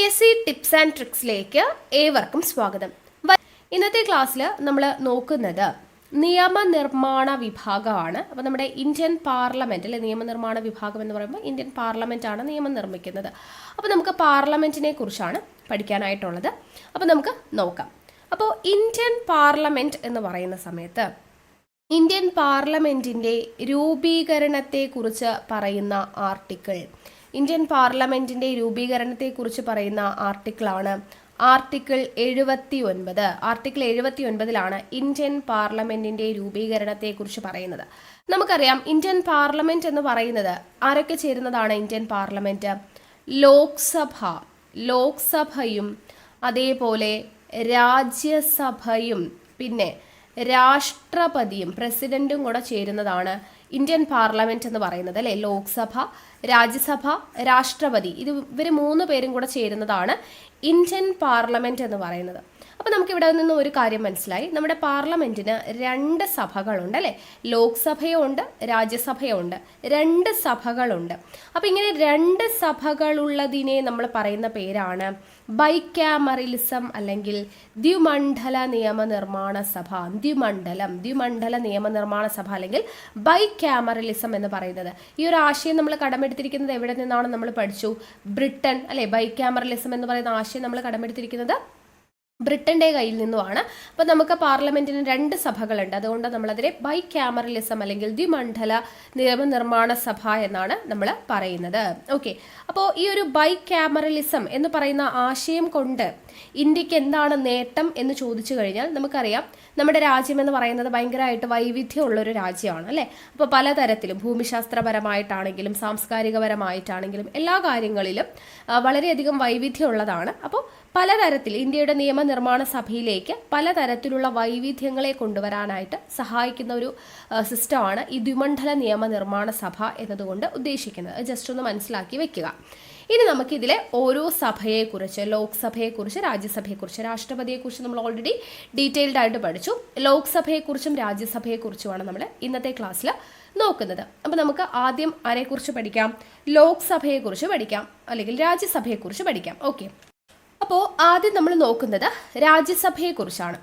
PSC tips and ട്രിക്സിലേക്ക് ഏവർക്കും സ്വാഗതം. ഇന്നത്തെ ക്ലാസ്സിൽ നമ്മൾ നോക്കുന്നത് നിയമനിർമ്മാണ വിഭാഗമാണ്. അപ്പോൾ നമ്മുടെ ഇന്ത്യൻ പാർലമെന്റ് അല്ലെ നിയമനിർമ്മാണ വിഭാഗം എന്ന് പറയുമ്പോൾ ഇന്ത്യൻ പാർലമെന്റ് ആണ് നിയമം നിർമ്മിക്കുന്നത്. അപ്പോൾ നമുക്ക് പാർലമെന്റിനെ കുറിച്ചാണ് പഠിക്കാനായിട്ടുള്ളത്. അപ്പോൾ നമുക്ക് നോക്കാം. അപ്പോൾ ഇന്ത്യൻ പാർലമെന്റ് എന്ന് പറയുന്ന സമയത്ത് ഇന്ത്യൻ പാർലമെന്റിന്റെ രൂപീകരണത്തെക്കുറിച്ച് പറയുന്ന ആർട്ടിക്കിൾ, ഇന്ത്യൻ പാർലമെന്റിന്റെ രൂപീകരണത്തെക്കുറിച്ച് പറയുന്ന ആർട്ടിക്കിളാണ് ആർട്ടിക്കിൾ 79. ആർട്ടിക്കിൾ 79ലാണ് ഇന്ത്യൻ പാർലമെന്റിന്റെ രൂപീകരണത്തെക്കുറിച്ച് പറയുന്നത്. നമുക്കറിയാം ഇന്ത്യൻ പാർലമെന്റ് എന്ന് പറയുന്നത് ആരൊക്കെ ചേരുന്നതാണ്? ഇന്ത്യൻ പാർലമെന്റ് ലോക്സഭയും അതേപോലെ രാജ്യസഭയും പിന്നെ രാഷ്ട്രപതിയും പ്രസിഡന്റും കൂടെ ചേരുന്നതാണ് ഇന്ത്യൻ പാർലമെന്റ് എന്ന് പറയുന്നത് അല്ലെ. ലോക്സഭ, രാജ്യസഭ, രാഷ്ട്രപതി, ഇവർ 3 പേരും കൂടെ ചേരുന്നതാണ് ഇന്ത്യൻ പാർലമെന്റ് എന്ന് പറയുന്നത്. അപ്പോൾ നമുക്കിവിടെ നിന്ന് ഒരു കാര്യം മനസ്സിലായി. നമ്മുടെ പാർലമെന്റിന് 2 സഭകളുണ്ട് അല്ലെ. ലോക്സഭയും ഉണ്ട്, രാജ്യസഭയും ഉണ്ട്, 2 സഭകളുണ്ട്. അപ്പോൾ ഇങ്ങനെ 2 സഭകളുള്ളതിനെ നമ്മൾ പറയുന്ന പേരാണ് ബൈക്യാമറലിസം അല്ലെങ്കിൽ ദ്വിമണ്ഡല നിയമനിർമ്മാണ സഭ. ദ്വിമണ്ഡല നിയമനിർമ്മാണ സഭ അല്ലെങ്കിൽ ബൈക്യാമറലിസം എന്ന് പറയുന്നത്. ഈ ഒരു ആശയം നമ്മൾ കടമെടുത്തിരിക്കുന്നത് എവിടെ നിന്നാണ്? നമ്മൾ പഠിച്ചു ബ്രിട്ടൻ അല്ലെ. ബൈക്യാമറലിസം എന്ന് പറയുന്ന ആശയം നമ്മൾ കടമെടുത്തിരിക്കുന്നത് ബ്രിട്ടന്റെ കയ്യിൽ നിന്നുമാണ്. അപ്പോൾ നമുക്ക് പാർലമെന്റിന് 2 സഭകളുണ്ട്, അതുകൊണ്ട് നമ്മളതിനെ ബൈക്യാമറലിസം അല്ലെങ്കിൽ ദ്വിമണ്ഡല നിയമനിർമ്മാണ സഭ എന്നാണ് നമ്മൾ പറയുന്നത്. ഓക്കെ, അപ്പോൾ ഈ ഒരു ബൈക്യാമറലിസം എന്ന് പറയുന്ന ആശയം കൊണ്ട് ഇന്ത്യക്ക് എന്താണ് നേട്ടം എന്ന് ചോദിച്ചു കഴിഞ്ഞാൽ നമുക്കറിയാം നമ്മുടെ രാജ്യം എന്ന് പറയുന്നത് ഭയങ്കരമായിട്ട് വൈവിധ്യമുള്ളൊരു രാജ്യമാണ് അല്ലേ. അപ്പോൾ പലതരത്തിലും ഭൂമിശാസ്ത്രപരമായിട്ടാണെങ്കിലും സാംസ്കാരികപരമായിട്ടാണെങ്കിലും എല്ലാ കാര്യങ്ങളിലും വളരെയധികം വൈവിധ്യമുള്ളതാണ്. അപ്പോൾ പലതരത്തിൽ ഇന്ത്യയുടെ നിയമനിർമ്മാണ സഭയിലേക്ക് പലതരത്തിലുള്ള വൈവിധ്യങ്ങളെ കൊണ്ടുവരാനായിട്ട് സഹായിക്കുന്ന ഒരു സിസ്റ്റമാണ് ഈ ദ്വിമണ്ഡല നിയമനിർമ്മാണ സഭ എന്നതുകൊണ്ട് ഉദ്ദേശിക്കുന്നത്. ജസ്റ്റ് ഒന്ന് മനസ്സിലാക്കി വെക്കുക. ഇനി നമുക്കിതിലെ ഓരോ സഭയെക്കുറിച്ച്, ലോക്സഭയെക്കുറിച്ച്, രാജ്യസഭയെക്കുറിച്ച്, രാഷ്ട്രപതിയെക്കുറിച്ച് നമ്മൾ ഓൾറെഡി ഡീറ്റെയിൽഡ് ആയിട്ട് പഠിച്ചു. ലോക്സഭയെക്കുറിച്ചും രാജ്യസഭയെക്കുറിച്ചുമാണ് നമ്മൾ ഇന്നത്തെ ക്ലാസ്സിൽ നോക്കുന്നത്. അപ്പോൾ നമുക്ക് ആദ്യം ആരെക്കുറിച്ച് പഠിക്കാം? ലോക്സഭയെക്കുറിച്ച് പഠിക്കാം അല്ലെങ്കിൽ രാജ്യസഭയെക്കുറിച്ച് പഠിക്കാം. ഓക്കെ, അപ്പോൾ ആദ്യം നമ്മൾ നോക്കുന്നത് രാജ്യസഭയെക്കുറിച്ചാണ്.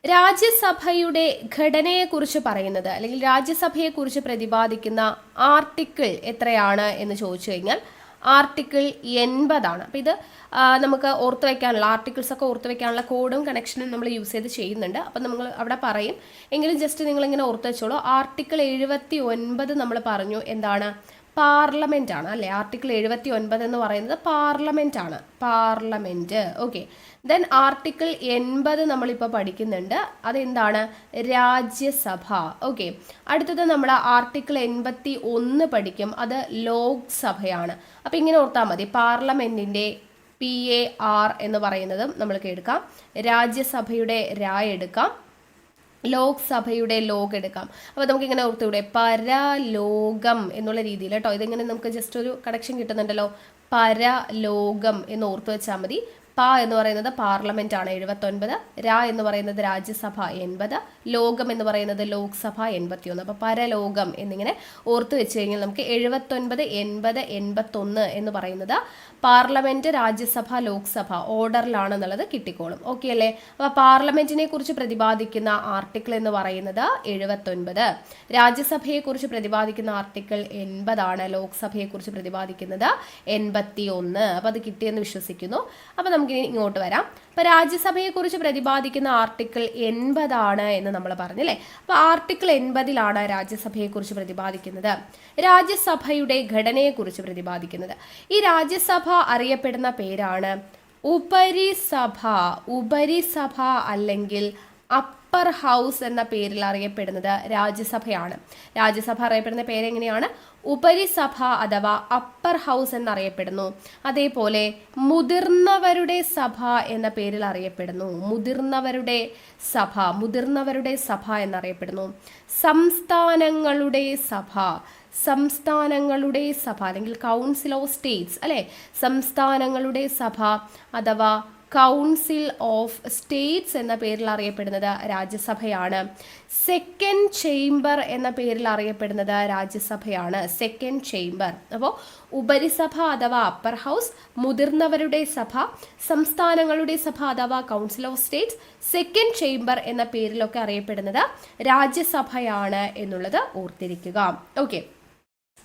രാജ്യസഭയുടെ ഘടനയെക്കുറിച്ച് പറയുന്നത് അല്ലെങ്കിൽ രാജ്യസഭയെക്കുറിച്ച് പ്രതിപാദിക്കുന്ന ആർട്ടിക്കിൾ എത്രയാണ് എന്ന് ചോദിച്ചു കഴിഞ്ഞാൽ ആർട്ടിക്കിൾ 80 ആണ്. അപ്പോൾ ഇത് നമുക്ക് ഓർത്ത് വയ്ക്കാനുള്ള ആർട്ടിക്കിൾസ് ഒക്കെ ഓർത്ത് വയ്ക്കാനുള്ള കോഡും കണക്ഷനും നമ്മൾ യൂസ് ചെയ്ത് ചെയ്യുന്നുണ്ട്. അപ്പം നമ്മൾ അവിടെ പറയും, എങ്കിലും ജസ്റ്റ് നിങ്ങളിങ്ങനെ ഓർത്ത് വെച്ചോളൂ. ആർട്ടിക്കിൾ 79 നമ്മൾ പറഞ്ഞു എന്താണ്? പാർലമെന്റ് ആണ് അല്ലേ. ആർട്ടിക്കിൾ 79 എന്ന് പറയുന്നത് പാർലമെന്റ് ആണ്, പാർലമെന്റ്. ഓക്കെ, ദെൻ ആർട്ടിക്കിൾ 80 നമ്മളിപ്പോൾ പഠിക്കുന്നുണ്ട്, അതെന്താണ്? രാജ്യസഭ. ഓക്കെ, അടുത്തത് നമ്മൾ ആർട്ടിക്കിൾ 81 പഠിക്കും, അത് ലോക്സഭയാണ്. അപ്പം ഇങ്ങനെ ഓർത്താൽ മതി. പാർലമെന്റിന്റെ PAR എന്ന് പറയുന്നതും നമ്മൾക്ക് എടുക്കാം, രാജ്യസഭയുടെ രാ എടുക്കാം, ലോക്സഭയുടെ ലോഗ് എടുക്കാം. അപ്പോൾ നമുക്ക് ഇങ്ങനെ ഓർത്തുകൂടെ പരലോകം എന്നുള്ള രീതിയിൽ കേട്ടോ. ഇതിങ്ങനെ നമുക്ക് ജസ്റ്റ് ഒരു കണക്ഷൻ കിട്ടുന്നുണ്ടല്ലോ. പരലോകം എന്ന് ഓർത്ത് വെച്ചാൽ മതി. പ എന്ന് പറയുന്നത് പാർലമെന്റ് ആണ് 79, രാ എന്ന് പറയുന്നത് രാജ്യസഭ 80, ലോകം എന്ന് പറയുന്നത് ലോക്സഭ 81. അപ്പോൾ പരലോകം എന്നിങ്ങനെ ഓർത്ത് വെച്ച് കഴിഞ്ഞാൽ നമുക്ക് 79, 80, 81 എന്ന് പറയുന്നത് പാർലമെന്റ്, രാജ്യസഭ, ലോക്സഭ ഓർഡറിലാണെന്നുള്ളത് കിട്ടിക്കോളും. ഓക്കെ അല്ലേ. അപ്പോൾ പാർലമെന്റിനെ കുറിച്ച് പ്രതിപാദിക്കുന്ന ആർട്ടിക്കിൾ എന്ന് പറയുന്നത് 79, രാജ്യസഭയെക്കുറിച്ച് പ്രതിപാദിക്കുന്ന ആർട്ടിക്കിൾ 80 ആണ്, ലോക്സഭയെക്കുറിച്ച് പ്രതിപാദിക്കുന്നത് 81. അപ്പോൾ അത് കിട്ടിയെന്ന് വിശ്വസിക്കുന്നു. അപ്പോൾ നമുക്ക് ഇങ്ങോട്ട് വരാം. അപ്പോൾ രാജ്യസഭയെക്കുറിച്ച് പ്രതിപാദിക്കുന്ന ആർട്ടിക്കിൾ 80 ആണ് എന്ന് നമ്മൾ പറഞ്ഞല്ലേ. അപ്പോൾ ആർട്ടിക്കിൾ 80ലാണ് രാജ്യസഭയെക്കുറിച്ച് പ്രതിപാദിക്കുന്നത്, രാജ്യസഭയുടെ ഘടനയെക്കുറിച്ച് പ്രതിപാദിക്കുന്നത്. ഈ രാജ്യസഭ അറിയപ്പെടുന്ന പേരാണ് ഉപരിസഭ അല്ലെങ്കിൽ അപ്പർ ഹൗസ് എന്ന പേരിൽ അറിയപ്പെടുന്നത് രാജ്യസഭയാണ്. രാജ്യസഭ അറിയപ്പെടുന്ന പേരെങ്ങനെയാണ്? ഉപരിസഭ അഥവാ അപ്പർ ഹൗസ് എന്നറിയപ്പെടുന്നു. അതേപോലെ മുതിർന്നവരുടെ സഭ എന്ന പേരിൽ അറിയപ്പെടുന്നു. മുതിർന്നവരുടെ സഭ എന്നറിയപ്പെടുന്നു. സംസ്ഥാനങ്ങളുടെ സഭ അല്ലെങ്കിൽ കൗൺസിൽ ഓഫ് സ്റ്റേറ്റ്സ് അല്ലെ. സംസ്ഥാനങ്ങളുടെ സഭ അഥവാ കൗൺസിൽ ഓഫ് സ്റ്റേറ്റ്സ് എന്ന പേരിൽ അറിയപ്പെടുന്നത് രാജ്യസഭയാണ്. സെക്കൻഡ് ചേംബർ എന്ന പേരിൽ അറിയപ്പെടുന്നത് രാജ്യസഭയാണ്. Second chamber. അപ്പോൾ ഉപരിസഭ അഥവാ അപ്പർ ഹൗസ്, മുതിർന്നവരുടെ സഭ, സംസ്ഥാനങ്ങളുടെ സഭ അഥവാ council of States, second chamber എന്ന പേരിലൊക്കെ അറിയപ്പെടുന്നത് രാജ്യസഭയാണ് എന്നുള്ളത് ഓർത്തിരിക്കുക. ഓക്കെ,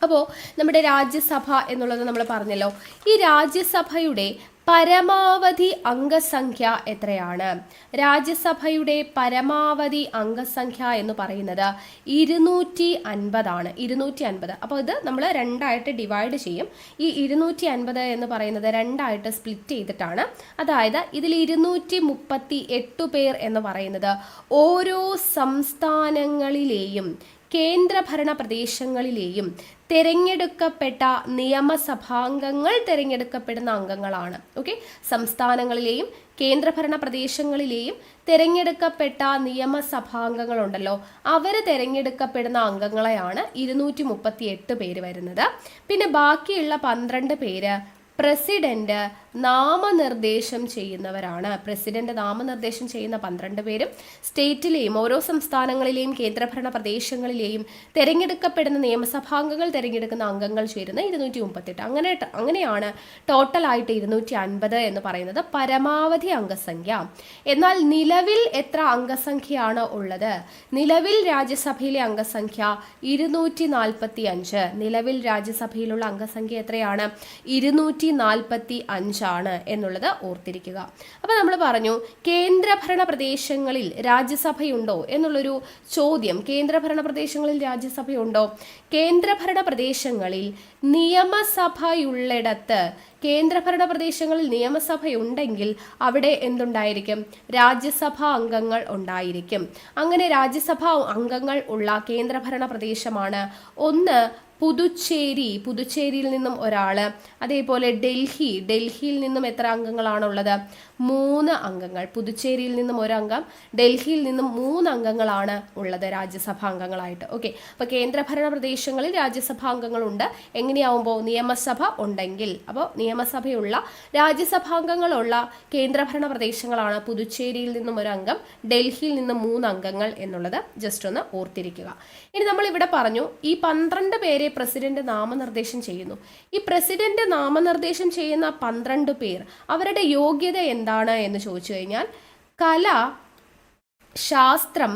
അപ്പോൾ നമ്മുടെ രാജ്യസഭ എന്നുള്ളത് നമ്മൾ പറഞ്ഞല്ലോ. ഈ രാജ്യസഭയുടെ പരമാവധി അംഗസംഖ്യ എത്രയാണ്? രാജ്യസഭയുടെ പരമാവധി അംഗസംഖ്യ എന്ന് പറയുന്നത് 250 ആണ്. 250. അപ്പോൾ ഇത് നമ്മൾ രണ്ടായിട്ട് ഡിവൈഡ് ചെയ്യും. ഈ 250 എന്ന് പറയുന്നത് രണ്ടായിട്ട് സ്പ്ലിറ്റ് ചെയ്തിട്ടാണ്. അതായത് ഇതിൽ 238 പേർ എന്ന് പറയുന്നത് ഓരോ സംസ്ഥാനങ്ങളിലെയും കേന്ദ്രഭരണ പ്രദേശങ്ങളിലെയും തിരഞ്ഞെടുക്കപ്പെട്ട നിയമസഭാംഗങ്ങൾ തിരഞ്ഞെടുക്കപ്പെടുന്ന അംഗങ്ങളാണ്. ഓക്കെ, സംസ്ഥാനങ്ങളിലെയും കേന്ദ്രഭരണ പ്രദേശങ്ങളിലെയും തിരഞ്ഞെടുക്കപ്പെട്ട നിയമസഭാംഗങ്ങളുണ്ടല്ലോ, അവർ തിരഞ്ഞെടുക്കപ്പെടുന്ന അംഗങ്ങളെയാണ് 238 പേര് വരുന്നത്. പിന്നെ ബാക്കിയുള്ള 12 പേര് പ്രസിഡന്റ് നാമനിർദ്ദേശം ചെയ്യുന്നവരാണ്. പ്രസിഡന്റ് നാമനിർദ്ദേശം ചെയ്യുന്ന 12 പേരും സ്റ്റേറ്റിലെയും ഓരോ സംസ്ഥാനങ്ങളിലെയും കേന്ദ്രഭരണ പ്രദേശങ്ങളിലെയും തിരഞ്ഞെടുക്കപ്പെടുന്ന നിയമസഭാംഗങ്ങൾ തിരഞ്ഞെടുക്കുന്ന അംഗങ്ങൾ ചേരുന്ന 238. അങ്ങനെയാണ് ടോട്ടലായിട്ട് 250 എന്ന് പറയുന്നത് പരമാവധി അംഗസംഖ്യ. എന്നാൽ നിലവിൽ എത്ര അംഗസംഖ്യയാണ് ഉള്ളത്? നിലവിൽ രാജ്യസഭയിലെ അംഗസംഖ്യ 245. നിലവിൽ രാജ്യസഭയിലുള്ള അംഗസംഖ്യ എത്രയാണ്? 245 ആണ് എന്നുള്ളത് ഓർത്തിരിക്കുക. അപ്പോൾ നമ്മൾ പറഞ്ഞു കേന്ദ്രഭരണ പ്രദേശങ്ങളിൽ രാജ്യസഭയുണ്ടോ എന്നുള്ളൊരു ചോദ്യം. കേന്ദ്രഭരണ പ്രദേശങ്ങളിൽ രാജ്യസഭയുണ്ടോ? കേന്ദ്രഭരണ പ്രദേശങ്ങളിൽ നിയമസഭയുള്ളിടത്ത്, കേന്ദ്രഭരണ പ്രദേശങ്ങളിൽ നിയമസഭയുണ്ടെങ്കിൽ അവിടെ എന്തുണ്ടായിരിക്കും? രാജ്യസഭാ അംഗങ്ങൾ ഉണ്ടായിരിക്കും. അങ്ങനെ രാജ്യസഭാ അംഗങ്ങൾ ഉള്ള കേന്ദ്രഭരണ പ്രദേശമാണ് ഒന്ന് പുതുച്ചേരി, പുതുച്ചേരിയിൽ നിന്നും ഒരാള്. അതേപോലെ ഡൽഹിയിൽ നിന്നും എത്ര അംഗങ്ങളാണുള്ളത്? 3 അംഗങ്ങൾ. പുതുച്ചേരിയിൽ നിന്നും 1 അംഗം, ഡൽഹിയിൽ നിന്നും 3 അംഗങ്ങളാണ് ഉള്ളത് രാജ്യസഭാ അംഗങ്ങളായിട്ട്. ഓക്കെ, അപ്പോൾ കേന്ദ്രഭരണ പ്രദേശങ്ങളിൽ രാജ്യസഭാ അംഗങ്ങളുണ്ട്. എങ്ങനെയാവുമ്പോൾ? നിയമസഭ ഉണ്ടെങ്കിൽ. അപ്പോൾ നിയമസഭയുള്ള രാജ്യസഭാംഗങ്ങളുള്ള കേന്ദ്രഭരണ പ്രദേശങ്ങളാണ് പുതുച്ചേരിയിൽ നിന്നും 1 അംഗം, ഡൽഹിയിൽ നിന്നും 3 അംഗങ്ങൾ എന്നുള്ളത് ജസ്റ്റ് ഒന്ന് ഓർത്തിരിക്കുക. ഇനി നമ്മൾ ഇവിടെ പറഞ്ഞു ഈ 12 പേരെ പ്രസിഡന്റ് നാമനിർദ്ദേശം ചെയ്യുന്നു. ഈ പ്രസിഡന്റ് നാമനിർദ്ദേശം ചെയ്യുന്ന 12 പേർ അവരുടെ യോഗ്യത എന്താണ് എന്ന് ചോദിച്ചു കഴിഞ്ഞാൽ കല, ശാസ്ത്രം,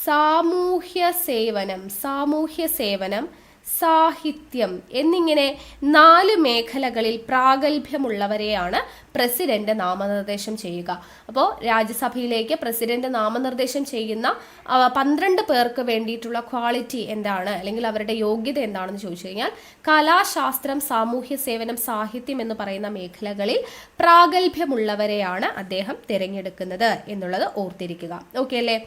സാമൂഹ്യ സേവനം, സാഹിത്യം എന്നിങ്ങനെ 4 മേഖലകളിൽ പ്രാഗൽഭ്യമുള്ളവരെയാണ് പ്രസിഡന്റ് നാമനിർദ്ദേശം ചെയ്യുക. അപ്പോൾ രാജ്യസഭയിലേക്ക് പ്രസിഡന്റ് നാമനിർദ്ദേശം ചെയ്യുന്ന 12 പേർക്ക് വേണ്ടിയിട്ടുള്ള ക്വാളിറ്റി എന്താണ്, അല്ലെങ്കിൽ അവരുടെ യോഗ്യത എന്താണെന്ന് ചോദിച്ചു കഴിഞ്ഞാൽ കലാശാസ്ത്രം, സാമൂഹ്യ സേവനം, സാഹിത്യം എന്ന് പറയുന്ന മേഖലകളിൽ പ്രാഗൽഭ്യമുള്ളവരെയാണ് അദ്ദേഹം തിരഞ്ഞെടുക്കുന്നത് എന്നുള്ളത് ഓർത്തിരിക്കുക. ഓക്കെ അല്ലേ?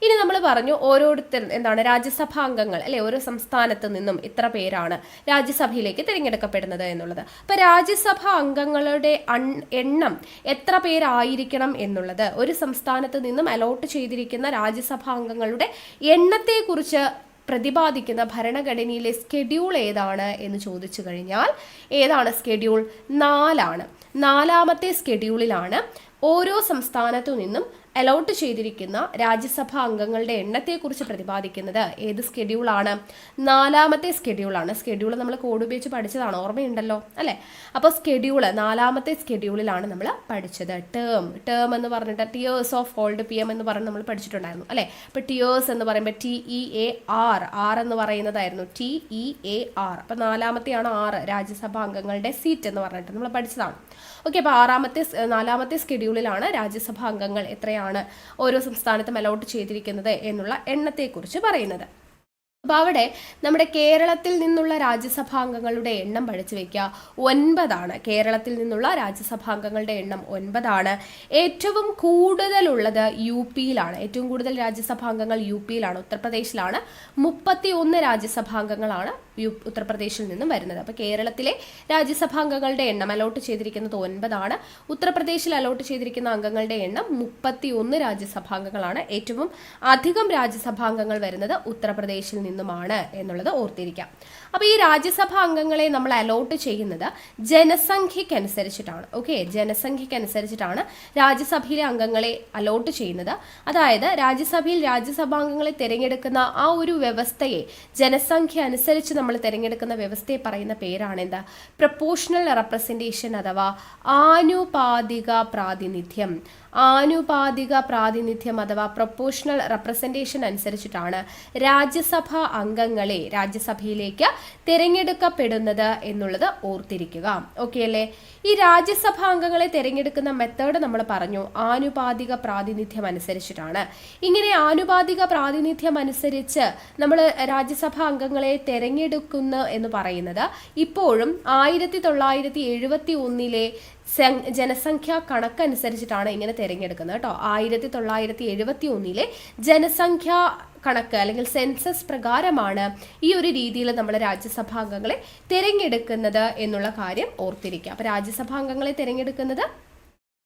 ഇനി നമ്മൾ പറഞ്ഞു ഓരോരുത്തർ എന്താണ് രാജ്യസഭാ അംഗങ്ങൾ അല്ലെ, ഓരോ സംസ്ഥാനത്ത് നിന്നും ഇത്ര പേരാണ് രാജ്യസഭയിലേക്ക് തിരഞ്ഞെടുക്കപ്പെടുന്നത് എന്നുള്ളത്. അപ്പോൾ രാജ്യസഭാ അംഗങ്ങളുടെ എണ്ണം എത്ര പേരായിരിക്കണം എന്നുള്ളത്, ഒരു സംസ്ഥാനത്ത് നിന്നും അലോട്ട് ചെയ്തിരിക്കുന്ന രാജ്യസഭാ അംഗങ്ങളുടെ എണ്ണത്തെക്കുറിച്ച് പ്രതിപാദിക്കുന്ന ഭരണഘടനയിലെ സ്കെഡ്യൂൾ ഏതാണ് എന്ന് ചോദിച്ചു കഴിഞ്ഞാൽ ഏതാണ് സ്കെഡ്യൂൾ? 4 ആണ്. 4ാമത്തെ സ്കെഡ്യൂളിലാണ് ഓരോ സംസ്ഥാനത്തു നിന്നും അലോട്ട് ചെയ്തിരിക്കുന്ന രാജ്യസഭാ അംഗങ്ങളുടെ എണ്ണത്തെക്കുറിച്ച് പ്രതിപാദിക്കുന്നത്. ഏത് സ്കെഡ്യൂളാണ്? 4ാമത്തെ സ്കെഡ്യൂളാണ്. സ്കെഡ്യൂൾ നമ്മൾ കോഡ് ഉപയോഗിച്ച് പഠിച്ചതാണ്, ഓർമ്മയുണ്ടല്ലോ അല്ലേ? അപ്പോൾ സ്കെഡ്യൂൾ 4ാമത്തെ സ്കെഡ്യൂളിലാണ് നമ്മൾ പഠിച്ചത്. ടേം എന്ന് പറഞ്ഞിട്ട് ടിയേഴ്സ് ഓഫ് ഓൾഡ് PM എന്ന് പറഞ്ഞ് നമ്മൾ പഠിച്ചിട്ടുണ്ടായിരുന്നു അല്ലേ? അപ്പോൾ ടിയേഴ്സ് എന്ന് പറയുമ്പോൾ TEAR എന്ന് പറയുന്നതായിരുന്നു TEAR. അപ്പോൾ 4ാമത്തെയാണ് 6 രാജ്യസഭാ അംഗങ്ങളുടെ സീറ്റ് എന്ന് പറഞ്ഞിട്ട് നമ്മൾ പഠിച്ചതാണ്. ഓക്കെ, അപ്പോൾ 4ാമത്തെ സ്കെഡ്യൂളിലാണ് രാജ്യസഭാ അംഗങ്ങൾ എത്രയാണ് ഓരോ സംസ്ഥാനത്തും അലോട്ട് ചെയ്തിരിക്കുന്നത് എന്നുള്ള എണ്ണത്തെക്കുറിച്ച് പറയുന്നത്. അപ്പോൾ അവിടെ നമ്മുടെ കേരളത്തിൽ നിന്നുള്ള രാജ്യസഭാംഗങ്ങളുടെ എണ്ണം പഠിച്ചു വെക്കുക 9 ആണ്. കേരളത്തിൽ നിന്നുള്ള രാജ്യസഭാംഗങ്ങളുടെ എണ്ണം 9 ആണ്. ഏറ്റവും കൂടുതലുള്ളത് UP-യിലാണ്. ഏറ്റവും കൂടുതൽ രാജ്യസഭാംഗങ്ങൾ UP-യിലാണ്, ഉത്തർപ്രദേശിലാണ്. 31 രാജ്യസഭാംഗങ്ങളാണ് ഉത്തർപ്രദേശിൽ നിന്നും വരുന്നത്. അപ്പോൾ കേരളത്തിലെ രാജ്യസഭാംഗങ്ങളുടെ എണ്ണം അലോട്ട് ചെയ്തിരിക്കുന്നത് 9 ആണ്. ഉത്തർപ്രദേശിൽ അലോട്ട് ചെയ്തിരിക്കുന്ന അംഗങ്ങളുടെ എണ്ണം 31 രാജ്യസഭാംഗങ്ങളാണ്. ഏറ്റവും അധികം രാജ്യസഭാംഗങ്ങൾ വരുന്നത് ഉത്തർപ്രദേശിൽ നിന്നുമാണ് എന്നുള്ളത് ഓർത്തിരിക്കാം. അപ്പോൾ ഈ രാജ്യസഭാ അംഗങ്ങളെ നമ്മൾ അലോട്ട് ചെയ്യുന്നത് ജനസംഖ്യക്കനുസരിച്ചിട്ടാണ്. ഓക്കെ, ജനസംഖ്യക്കനുസരിച്ചിട്ടാണ് രാജ്യസഭയിലെ അംഗങ്ങളെ അലോട്ട് ചെയ്യുന്നത്. അതായത് രാജ്യസഭയിൽ രാജ്യസഭാംഗങ്ങളെ തിരഞ്ഞെടുക്കുന്ന ആ ഒരു വ്യവസ്ഥയെ, ജനസംഖ്യ അനുസരിച്ച് നമ്മൾ തിരഞ്ഞെടുക്കുന്ന വ്യവസ്ഥയെ പറയുന്ന പേരാണ് എന്താ, പ്രൊപ്പോർഷണൽ റെപ്രസെൻറ്റേഷൻ അഥവാ ആനുപാതിക പ്രാതിനിധ്യം. ആനുപാതിക പ്രാതിനിധ്യം അഥവാ പ്രൊപ്പോർഷണൽ റെപ്രസെൻറ്റേഷൻ അനുസരിച്ചിട്ടാണ് രാജ്യസഭാ അംഗങ്ങളെ രാജ്യസഭയിലേക്ക് തിരഞ്ഞെടുക്കപ്പെടുന്നത് എന്നുള്ളത് ഓർത്തിരിക്കുക. ഓക്കെ അല്ലേ? ഈ രാജ്യസഭാ അംഗങ്ങളെ തിരഞ്ഞെടുക്കുന്ന മെത്തേഡ് നമ്മൾ പറഞ്ഞു, ആനുപാതിക പ്രാതിനിധ്യം അനുസരിച്ചിട്ടാണ്. ഇങ്ങനെ ആനുപാതിക പ്രാതിനിധ്യം അനുസരിച്ച് നമ്മൾ രാജ്യസഭാ അംഗങ്ങളെ തിരഞ്ഞെടുക്കുന്നു എന്ന് പറയുന്നത് ഇപ്പോഴും 1971 ജനസംഖ്യാ കണക്കനുസരിച്ചിട്ടാണ് ഇങ്ങനെ തിരഞ്ഞെടുക്കുന്നത് കേട്ടോ. 1971 ജനസംഖ്യാ കണക്ക് അല്ലെങ്കിൽ സെൻസസ് പ്രകാരമാണ് ഈ ഒരു രീതിയിൽ നമ്മൾ രാജ്യസഭാ അംഗങ്ങളെ തിരഞ്ഞെടുക്കുന്നത് എന്നുള്ള കാര്യം ഓർത്തിരിക്കുക. അപ്പോൾ രാജ്യസഭാ അംഗങ്ങളെ തിരഞ്ഞെടുക്കുന്നത്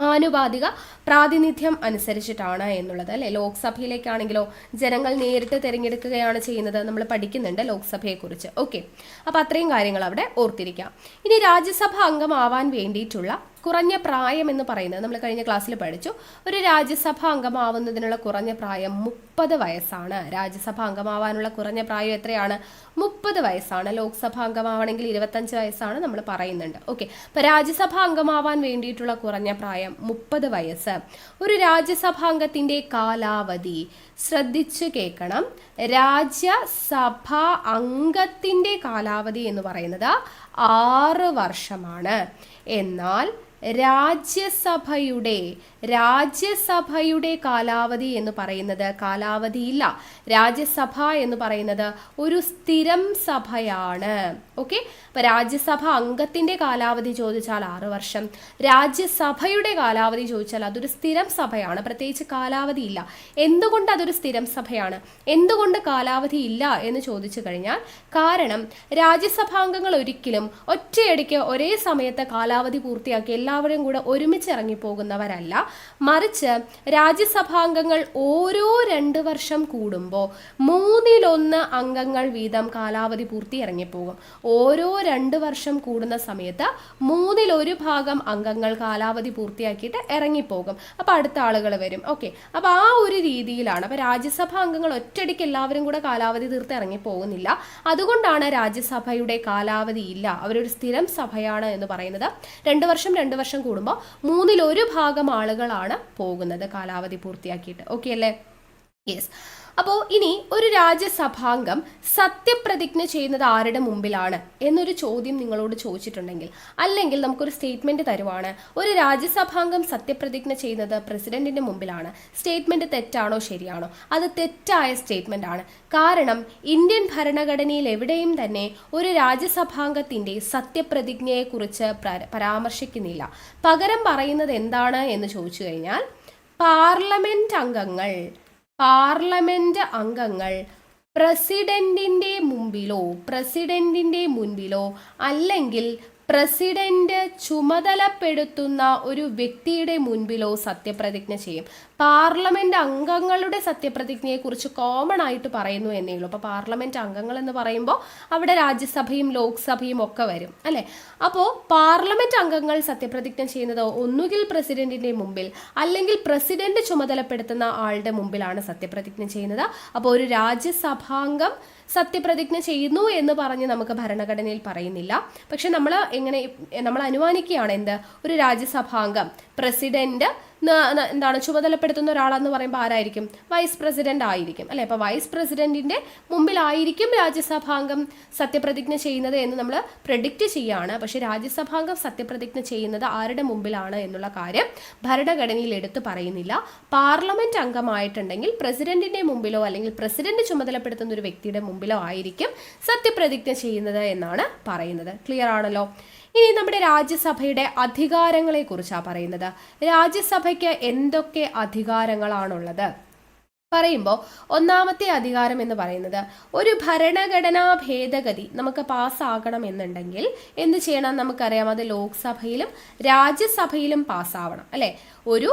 ആനുപാതിക പ്രാതിനിധ്യം അനുസരിച്ചിട്ടാണ് എന്നുള്ളത് അല്ലേ. ലോക്സഭയിലേക്കാണെങ്കിലോ ജനങ്ങൾ നേരിട്ട് തിരഞ്ഞെടുക്കുകയാണ് ചെയ്യുന്നത്. നമ്മൾ പഠിക്കുന്നുണ്ട് ലോക്സഭയെക്കുറിച്ച്. ഓക്കെ, അപ്പോൾ അത്രയും കാര്യങ്ങൾ അവിടെ ഓർത്തിരിക്കാം. ഇനി രാജ്യസഭ അംഗമാവാൻ വേണ്ടിയിട്ടുള്ള കുറഞ്ഞ പ്രായം എന്ന് പറയുന്നത് നമ്മൾ കഴിഞ്ഞ ക്ലാസ്സിൽ പഠിച്ചു. ഒരു രാജ്യസഭാ അംഗമാവുന്നതിനുള്ള കുറഞ്ഞ പ്രായം 30 വയസ്സാണ്. രാജ്യസഭാ അംഗമാവാനുള്ള കുറഞ്ഞ പ്രായം എത്രയാണ്? 30 വയസ്സാണ്. ലോക്സഭാ അംഗമാവണമെങ്കിൽ 25 വയസ്സാണ് നമ്മൾ പറയുന്നുണ്ട്. ഓക്കെ, അപ്പോൾ രാജ്യസഭാ അംഗമാവാൻ വേണ്ടിയിട്ടുള്ള കുറഞ്ഞ പ്രായം 30 വയസ്സ്. ഒരു രാജ്യസഭാംഗത്തിൻ്റെ കാലാവധി ശ്രദ്ധിച്ചു കേൾക്കണം. രാജ്യസഭാ അംഗത്തിൻ്റെ കാലാവധി എന്ന് പറയുന്നത് 6 വർഷമാണ്. എന്നാൽ രാജ്യസഭയുടെ കാലാവധി എന്ന് പറയുന്നത് കാലാവധിയില്ല. രാജ്യസഭ എന്ന് പറയുന്നത് ഒരു സ്ഥിരം സഭയാണ്. ഓക്കെ, അപ്പൊ രാജ്യസഭ അംഗത്തിന്റെ കാലാവധി ചോദിച്ചാൽ 6 വർഷം, രാജ്യസഭയുടെ കാലാവധി ചോദിച്ചാൽ അതൊരു സ്ഥിരം സഭയാണ്, പ്രത്യേകിച്ച് കാലാവധി ഇല്ല. എന്തുകൊണ്ട് അതൊരു സ്ഥിരം സഭയാണ്, എന്തുകൊണ്ട് കാലാവധി ഇല്ല എന്ന് ചോദിച്ചു കഴിഞ്ഞാൽ, കാരണം രാജ്യസഭാംഗങ്ങൾ ഒരിക്കലും ഒറ്റയടിക്ക് ഒരേ സമയത്ത് കാലാവധി പൂർത്തിയാക്കി എല്ലാവരും കൂടെ ഒരുമിച്ച് ഇറങ്ങിപ്പോകുന്നവരല്ല. മറിച്ച് രാജ്യസഭാംഗങ്ങൾ ഓരോ 2 വർഷം കൂടുമ്പോൾ 1/3 അംഗങ്ങൾ വീതം കാലാവധി പൂർത്തി ഇറങ്ങിപ്പോകും. ഓരോ 2 വർഷം കൂടുന്ന സമയത്ത് 1/3 ഭാഗം അംഗങ്ങൾ കാലാവധി പൂർത്തിയാക്കിയിട്ട് ഇറങ്ങിപ്പോകും. അപ്പോൾ അടുത്ത ആളുകൾ വരും. ഓക്കെ, അപ്പോൾ ആ ഒരു രീതിയിലാണ്. അപ്പോൾ രാജ്യസഭാ അംഗങ്ങൾ ഒറ്റയടിക്ക് എല്ലാവരും കൂടെ കാലാവധി തീർത്ത് ഇറങ്ങിപ്പോകുന്നില്ല. അതുകൊണ്ടാണ് രാജ്യസഭയുടെ കാലാവധി ഇല്ല, അവരൊരു സ്ഥിരം സഭയാണ് എന്ന് പറയുന്നത്. 2 വർഷം കൂടുമ്പോൾ 1/3 ഭാഗം ആളുകളാണ് പോകുന്നത് കാലാവധി പൂർത്തിയാക്കിയിട്ട്. ഓക്കെ അല്ലേ? യെസ്. അപ്പോൾ ഇനി ഒരു രാജ്യസഭാംഗം സത്യപ്രതിജ്ഞ ചെയ്യുന്നത് ആരുടെ മുമ്പിലാണ് എന്നൊരു ചോദ്യം നിങ്ങളോട് ചോദിച്ചിട്ടുണ്ടെങ്കിൽ, അല്ലെങ്കിൽ നമുക്കൊരു സ്റ്റേറ്റ്മെന്റ് തരുവാണ്, ഒരു രാജ്യസഭാംഗം സത്യപ്രതിജ്ഞ ചെയ്യുന്നത് പ്രസിഡന്റിന്റെ മുമ്പിലാണ്. സ്റ്റേറ്റ്മെന്റ് തെറ്റാണോ ശരിയാണോ? അത് തെറ്റായ സ്റ്റേറ്റ്മെന്റ് ആണ്. കാരണം ഇന്ത്യൻ ഭരണഘടനയിൽ എവിടെയും തന്നെ ഒരു രാജ്യസഭാംഗത്തിന്റെ സത്യപ്രതിജ്ഞയെക്കുറിച്ച് പരാമർശിക്കുന്നില്ല. പകരം പറയുന്നത് എന്താണ് എന്ന് ചോദിച്ചു കഴിഞ്ഞാൽ, പാർലമെന്റ് അംഗങ്ങൾ പ്രസിഡന്റിന്റെ മുൻപിലോ അല്ലെങ്കിൽ പ്രസിഡന്റ് ചുമതലപ്പെടുത്തുന്ന ഒരു വ്യക്തിയുടെ മുൻപിലോ സത്യപ്രതിജ്ഞ ചെയ്യും. പാർലമെന്റ് അംഗങ്ങളുടെ സത്യപ്രതിജ്ഞയെക്കുറിച്ച് കോമൺ ആയിട്ട് പറയുന്നു എന്നേ ഉള്ളൂ. അപ്പോൾ പാർലമെന്റ് അംഗങ്ങൾ എന്ന് പറയുമ്പോൾ അവിടെ രാജ്യസഭയും ലോക്സഭയും ഒക്കെ വരും അല്ലേ. അപ്പോൾ പാർലമെന്റ് അംഗങ്ങൾ സത്യപ്രതിജ്ഞ ചെയ്യുന്നത് ഒന്നുകിൽ പ്രസിഡന്റിന്റെ മുമ്പിൽ അല്ലെങ്കിൽ പ്രസിഡന്റ് ചുമതലപ്പെടുത്തുന്ന ആളുടെ മുമ്പിലാണ് സത്യപ്രതിജ്ഞ ചെയ്യുന്നത്. അപ്പോൾ ഒരു രാജ്യസഭാംഗം സത്യപ്രതിജ്ഞ ചെയ്യുന്നു എന്ന് പറഞ്ഞ് നമുക്ക് ഭരണഘടനയിൽ പറയുന്നില്ല. പക്ഷെ നമ്മൾ അനുമാനിക്കുകയാണ് എന്ത്, ഒരു രാജ്യസഭാംഗം പ്രസിഡന്റ് എന്താണ് ചുമതലപ്പെടുത്തുന്ന ഒരാളെന്ന് പറയുമ്പോൾ ആരായിരിക്കും? വൈസ് പ്രസിഡന്റ് ആയിരിക്കും അല്ലെ. അപ്പോൾ വൈസ് പ്രസിഡന്റിന്റെ മുമ്പിലായിരിക്കും രാജ്യസഭാംഗം സത്യപ്രതിജ്ഞ ചെയ്യുന്നത് എന്ന് നമ്മൾ പ്രെഡിക്റ്റ് ചെയ്യാണ്. പക്ഷെ രാജ്യസഭാംഗം സത്യപ്രതിജ്ഞ ചെയ്യുന്നത് ആരുടെ മുമ്പിലാണ് എന്നുള്ള കാര്യം ഭരണഘടനയിൽ എടുത്തു പറയുന്നില്ല. പാർലമെന്റ് അംഗമായിട്ടുണ്ടെങ്കിൽ പ്രസിഡന്റിന്റെ മുമ്പിലോ അല്ലെങ്കിൽ പ്രസിഡന്റ് ചുമതലപ്പെടുത്തുന്ന ഒരു വ്യക്തിയുടെ മുമ്പിലോ ആയിരിക്കും സത്യപ്രതിജ്ഞ ചെയ്യുന്നത് എന്നാണ് പറയുന്നത്. ക്ലിയർ ആണല്ലോ? ഇനി നമ്മുടെ രാജ്യസഭയുടെ അധികാരങ്ങളെ കുറിച്ചാണ് പറയുന്നത്. രാജ്യസഭയ്ക്ക് എന്തൊക്കെ അധികാരങ്ങളാണുള്ളത് പറയുമ്പോൾ ഒന്നാമത്തെ അധികാരം എന്ന് പറയുന്നത്, ഒരു ഭരണഘടനാ ഭേദഗതി നമുക്ക് പാസ്സാകണം എന്നുണ്ടെങ്കിൽ എന്ത് ചെയ്യണം? നമുക്കറിയാം, അത് ലോക്സഭയിലും രാജ്യസഭയിലും പാസ്സാവണം അല്ലെ. ഒരു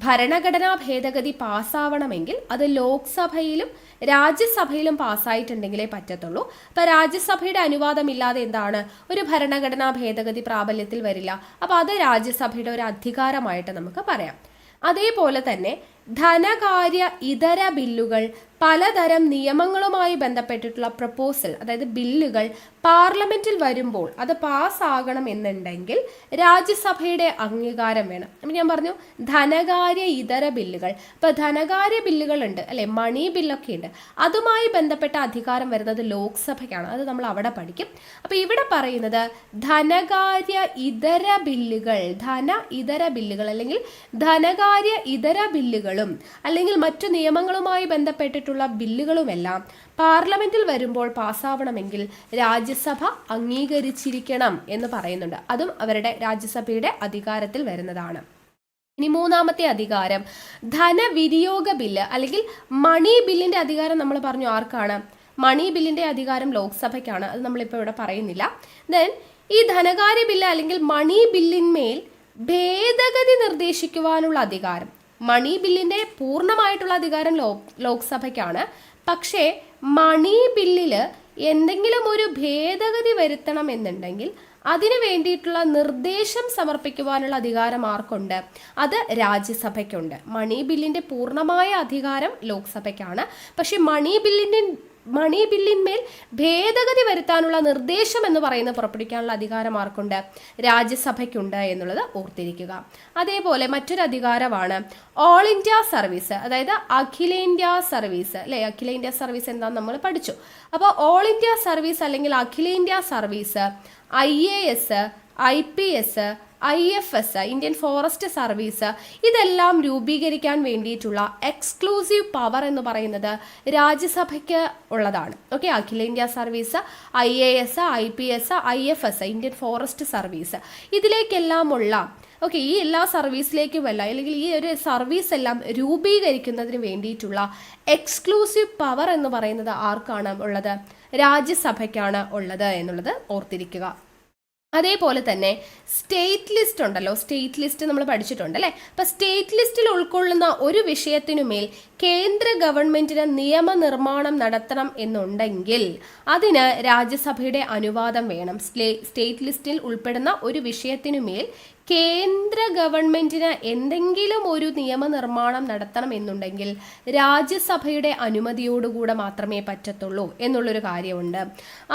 ഭരണഘടനാ ഭേദഗതി പാസ്സാവണമെങ്കിൽ അത് ലോക്സഭയിലും രാജ്യസഭയിലും പാസ്സായിട്ടുണ്ടെങ്കിലേ പറ്റത്തുള്ളൂ. അപ്പൊ രാജ്യസഭയുടെ അനുവാദമില്ലാതെ എന്താണ് ഒരു ഭരണഘടനാ ഭേദഗതി പ്രാബല്യത്തിൽ വരില്ല. അപ്പൊ അത് രാജ്യസഭയുടെ ഒരു അധികാരമായിട്ട് നമുക്ക് പറയാം. അതേപോലെ തന്നെ ധനകാര്യ ഇതര ബില്ലുകൾ, പലതരം നിയമങ്ങളുമായി ബന്ധപ്പെട്ടിട്ടുള്ള പ്രപ്പോസൽ, അതായത് ബില്ലുകൾ പാർലമെന്റിൽ വരുമ്പോൾ അത് പാസ്സാകണം എന്നുണ്ടെങ്കിൽ രാജ്യസഭയുടെ അംഗീകാരം വേണം. അപ്പം ഞാൻ പറഞ്ഞു ധനകാര്യ ഇതര ബില്ലുകൾ. ഇപ്പൊ ധനകാര്യ ബില്ലുകൾ ഉണ്ട് അല്ലെ, മണി ബില്ലൊക്കെ ഉണ്ട്. അതുമായി ബന്ധപ്പെട്ട അധികാരം വരുന്നത് ലോക്സഭയ്ക്കാണ്. അത് നമ്മൾ അവിടെ പഠിക്കും. അപ്പൊ ഇവിടെ പറയുന്നത് ധനകാര്യ ഇതര ബില്ലുകൾ, ധന ഇതര ബില്ലുകൾ അല്ലെങ്കിൽ ധനകാര്യ ഇതര ബില്ലുകളും അല്ലെങ്കിൽ മറ്റു നിയമങ്ങളുമായി ബന്ധപ്പെട്ടിട്ടുള്ള ബില്ലുകളുമെല്ലാം പാർലമെന്റിൽ വരുമ്പോൾ പാസ്സാവണമെങ്കിൽ രാജ്യസഭ അംഗീകരിച്ചിരിക്കണം എന്ന് പറയുന്നുണ്ട്. അതും അവരുടെ രാജ്യസഭയുടെ അധികാരത്തിൽ വരുന്നതാണ്. ഇനി മൂന്നാമത്തെ അധികാരം ധനവിനിയോഗ ബില്ല് അല്ലെങ്കിൽ മണി ബില്ലിന്റെ അധികാരം നമ്മൾ പറഞ്ഞു ആർക്കാണ്? മണി ബില്ലിന്റെ അധികാരം ലോക്സഭയ്ക്കാണ്. അത് നമ്മളിപ്പോൾ ഇവിടെ പറയുന്നില്ല. ദെൻ ഈ ധനകാര്യ ബില്ല് അല്ലെങ്കിൽ മണി ബില്ലിന്മേൽ ഭേദഗതി നിർദ്ദേശിക്കുവാനുള്ള അധികാരം, മണി ബില്ലിന്റെ പൂർണ്ണമായിട്ടുള്ള അധികാരം ലോക്സഭയ്ക്കാണ്. പക്ഷേ മണി ബില്ലില് എന്തെങ്കിലും ഒരു ഭേദഗതി വരുത്തണം എന്നുണ്ടെങ്കിൽ അതിനു വേണ്ടിയിട്ടുള്ള നിർദ്ദേശം സമർപ്പിക്കുവാനുള്ള അധികാരം ആർക്കുണ്ട്? അത് രാജ്യസഭയ്ക്കുണ്ട്. മണി ബില്ലിന്റെ പൂർണ്ണമായ അധികാരം ലോക്സഭയ്ക്കാണ്. പക്ഷെ മണി ബില്ലിന്മേൽ ഭേദഗതി വരുത്താനുള്ള നിർദ്ദേശം എന്ന് പറയുന്ന പുറപ്പെടുവിക്കാനുള്ള അധികാരം ആർക്കുണ്ട്? രാജ്യസഭയ്ക്കുണ്ട് എന്നുള്ളത് ഓർത്തിരിക്കുക. അതേപോലെ മറ്റൊരു അധികാരമാണ് ഓൾ ഇന്ത്യ സർവീസ്, അതായത് അഖിലേന്ത്യാ സർവീസ് അല്ലെ. അഖിലേന്ത്യാ സർവീസ് എന്താണെന്ന് നമ്മൾ പഠിച്ചു. അപ്പോൾ ഓൾ ഇന്ത്യ സർവീസ് അല്ലെങ്കിൽ അഖിലേന്ത്യാ service IAS, IPS, IFS, Indian forest service, ഇതെല്ലാം രൂപീകരിക്കാൻ വേണ്ടിയിട്ടുള്ള എക്സ്ക്ലൂസീവ് പവർ എന്ന് പറയുന്നത് രാജ്യസഭയ്ക്ക് ഉള്ളതാണ്. ഓക്കെ, അഖിലേന്ത്യാ service, IAS, IPS, IFS, Indian forest service, ഇതിലേക്കെല്ലാമുള്ള ഈ എല്ലാ സർവീസിലേക്കുമല്ല അല്ലെങ്കിൽ ഈ ഒരു സർവീസ് എല്ലാം രൂപീകരിക്കുന്നതിന് വേണ്ടിയിട്ടുള്ള എക്സ്ക്ലൂസീവ് പവർ എന്ന് പറയുന്നത് ആർക്കാണ് ഉള്ളത്? രാജ്യസഭയ്ക്കാണ് ഉള്ളത് എന്നുള്ളത് ഓർത്തിരിക്കുക. അതേപോലെ തന്നെ സ്റ്റേറ്റ് ലിസ്റ്റ് ഉണ്ടല്ലോ, സ്റ്റേറ്റ് ലിസ്റ്റ് നമ്മൾ പഠിച്ചിട്ടുണ്ട് അല്ലേ. അപ്പം സ്റ്റേറ്റ് ലിസ്റ്റിൽ ഉൾക്കൊള്ളുന്ന ഒരു വിഷയത്തിനുമേൽ കേന്ദ്ര ഗവൺമെന്റിന് നിയമനിർമ്മാണം നടത്തണം എന്നുണ്ടെങ്കിൽ അതിന് രാജ്യസഭയുടെ അനുവാദം വേണം. സ്റ്റേറ്റ് ലിസ്റ്റിൽ ഉൾപ്പെടുന്ന ഒരു വിഷയത്തിനുമേൽ കേന്ദ്ര ഗവൺമെന്റിന് എന്തെങ്കിലും ഒരു നിയമനിർമ്മാണം നടത്തണം എന്നുണ്ടെങ്കിൽ രാജ്യസഭയുടെ അനുമതിയോടുകൂടെ മാത്രമേ പറ്റത്തുള്ളൂ എന്നുള്ളൊരു കാര്യമുണ്ട്.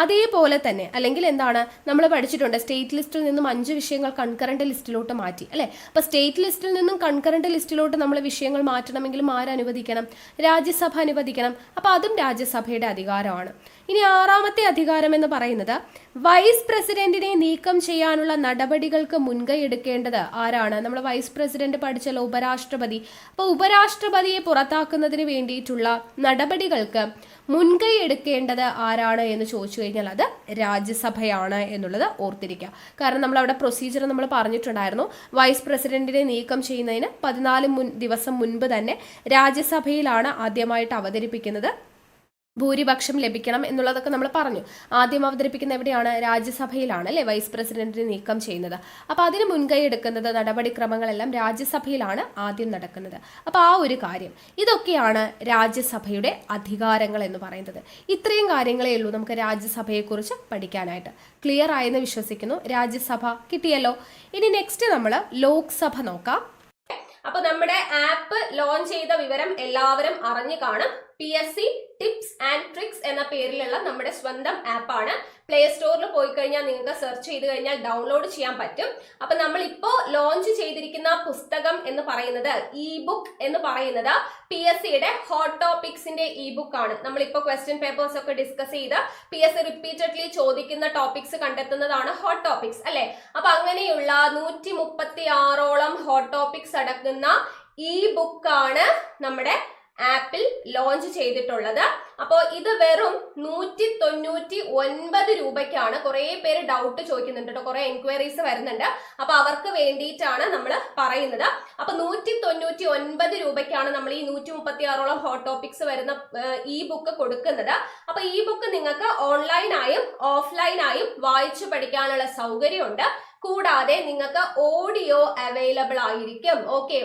അതേപോലെ തന്നെ അല്ലെങ്കിൽ എന്താണ് നമ്മൾ പഠിച്ചിട്ടുണ്ട്, സ്റ്റേറ്റ് ലിസ്റ്റിൽ നിന്നും 5 വിഷയങ്ങൾ കൺകറന്റ് ലിസ്റ്റിലോട്ട് മാറ്റി അല്ലേ. അപ്പൊ സ്റ്റേറ്റ് ലിസ്റ്റിൽ നിന്നും കൺകറന്റ് ലിസ്റ്റിലോട്ട് നമ്മൾ വിഷയങ്ങൾ മാറ്റണമെങ്കിലും ആരനുവദിക്കണം? രാജ്യസഭ അനുവദിക്കണം. അപ്പൊ അതും രാജ്യസഭയുടെ അധികാരമാണ്. ഇനി ആറാമത്തെ അധികാരം എന്ന് പറയുന്നത് വൈസ് പ്രസിഡന്റിനെ നീക്കം ചെയ്യാനുള്ള നടപടികൾക്ക് മുൻകൈ എടുക്കേണ്ടത് ആരാണ്? നമ്മൾ വൈസ് പ്രസിഡന്റ് പഠിച്ചല്ലോ, ഉപരാഷ്ട്രപതി. അപ്പോൾ ഉപരാഷ്ട്രപതിയെ പുറത്താക്കുന്നതിന് വേണ്ടിയിട്ടുള്ള നടപടികൾക്ക് മുൻകൈ എടുക്കേണ്ടത് ആരാണ് എന്ന് ചോദിച്ചു കഴിഞ്ഞാൽ അത് രാജ്യസഭയാണ് എന്നുള്ളത് ഓർത്തിരിക്കുക. കാരണം നമ്മൾ അവിടെ പ്രൊസീജിയർ നമ്മൾ പറഞ്ഞിട്ടുണ്ടായിരുന്നു. വൈസ് പ്രസിഡന്റിനെ നീക്കം ചെയ്യുന്നതിന് 14 ദിവസം മുൻപ് തന്നെ രാജ്യസഭയിലാണ് ആദ്യമായിട്ട് അവതരിപ്പിക്കുന്നത്. ഭൂരിപക്ഷം ലഭിക്കണം എന്നുള്ളതൊക്കെ നമ്മൾ പറഞ്ഞു. ആദ്യം അവതരിപ്പിക്കുന്ന എവിടെയാണ്? രാജ്യസഭയിലാണ് അല്ലെ, വൈസ് പ്രസിഡന്റിനെ നീക്കം ചെയ്യുന്നത്. അപ്പോൾ അതിന് മുൻകൈ എടുക്കുന്നത്, നടപടിക്രമങ്ങളെല്ലാം രാജ്യസഭയിലാണ് ആദ്യം നടക്കുന്നത്. അപ്പോൾ ആ ഒരു കാര്യം, ഇതൊക്കെയാണ് രാജ്യസഭയുടെ അധികാരങ്ങൾ എന്ന് പറയുന്നത്. ഇത്രയും കാര്യങ്ങളേ ഉള്ളൂ നമുക്ക് രാജ്യസഭയെക്കുറിച്ച് പഠിക്കാനായിട്ട്. ക്ലിയർ ആയെന്ന് വിശ്വസിക്കുന്നു. രാജ്യസഭ കിട്ടിയല്ലോ. ഇനി നെക്സ്റ്റ് നമ്മൾ ലോക്സഭ നോക്കാം. അപ്പൊ നമ്മുടെ ആപ്പ് ലോഞ്ച് ചെയ്ത വിവരം എല്ലാവരും അറിഞ്ഞു കാണും. PSC ടിപ്സ് ആൻഡ് ട്രിക്സ് എന്ന പേരിലുള്ള നമ്മുടെ സ്വന്തം ആപ്പാണ്. പ്ലേ സ്റ്റോറിൽ പോയി കഴിഞ്ഞാൽ നിങ്ങൾക്ക് സെർച്ച് ചെയ്ത് കഴിഞ്ഞാൽ ഡൗൺലോഡ് ചെയ്യാൻ പറ്റും. അപ്പൊ നമ്മൾ ഇപ്പോ ലോഞ്ച് ചെയ്തിരിക്കുന്ന പുസ്തകം എന്ന് പറയുന്നത് ബുക്ക് എന്ന് പറയുന്നത് PSCയുടെ ഹോട്ട് ടോപ്പിക്സിന്റെ ബുക്ക് ആണ്. നമ്മളിപ്പോ ക്വസ്റ്റ്യൻ പേപ്പേഴ്സ് ഒക്കെ ഡിസ്കസ് ചെയ്ത് PSC റിപ്പീറ്റഡ്ലി ചോദിക്കുന്ന ടോപ്പിക്സ് കണ്ടെത്തുന്നതാണ് ഹോട്ട് ടോപ്പിക്സ് അല്ലെ. അപ്പൊ അങ്ങനെയുള്ള 136ഓളം ഹോട്ട് ടോപ്പിക്സ് അടങ്ങുന്ന ബുക്കാണ് നമ്മുടെ ആപ്പിൽ ലോഞ്ച് ചെയ്തിട്ടുള്ളത്. അപ്പോൾ ഇത് വെറും 199 രൂപയ്ക്കാണ്. കുറെ പേര് ഡൗട്ട് ചോദിക്കുന്നുണ്ട് കേട്ടോ, കുറെ എൻക്വയറീസ് വരുന്നുണ്ട്. അപ്പൊ അവർക്ക് വേണ്ടിയിട്ടാണ് നമ്മൾ പറയുന്നത്. അപ്പൊ 199 രൂപയ്ക്കാണ് നമ്മൾ ഈ 136ഓളം ഹോട്ട് ടോപ്പിക്സ് വരുന്ന ബുക്ക് കൊടുക്കുന്നത്. അപ്പൊ ബുക്ക് നിങ്ങൾക്ക് ഓൺലൈനായും ഓഫ്ലൈനായും വായിച്ചു പഠിക്കാനുള്ള സൗകര്യമുണ്ട്. കൂടാതെ നിങ്ങൾക്ക് ഓഡിയോ അവൈലബിൾ ആയിരിക്കും. ഓക്കെ,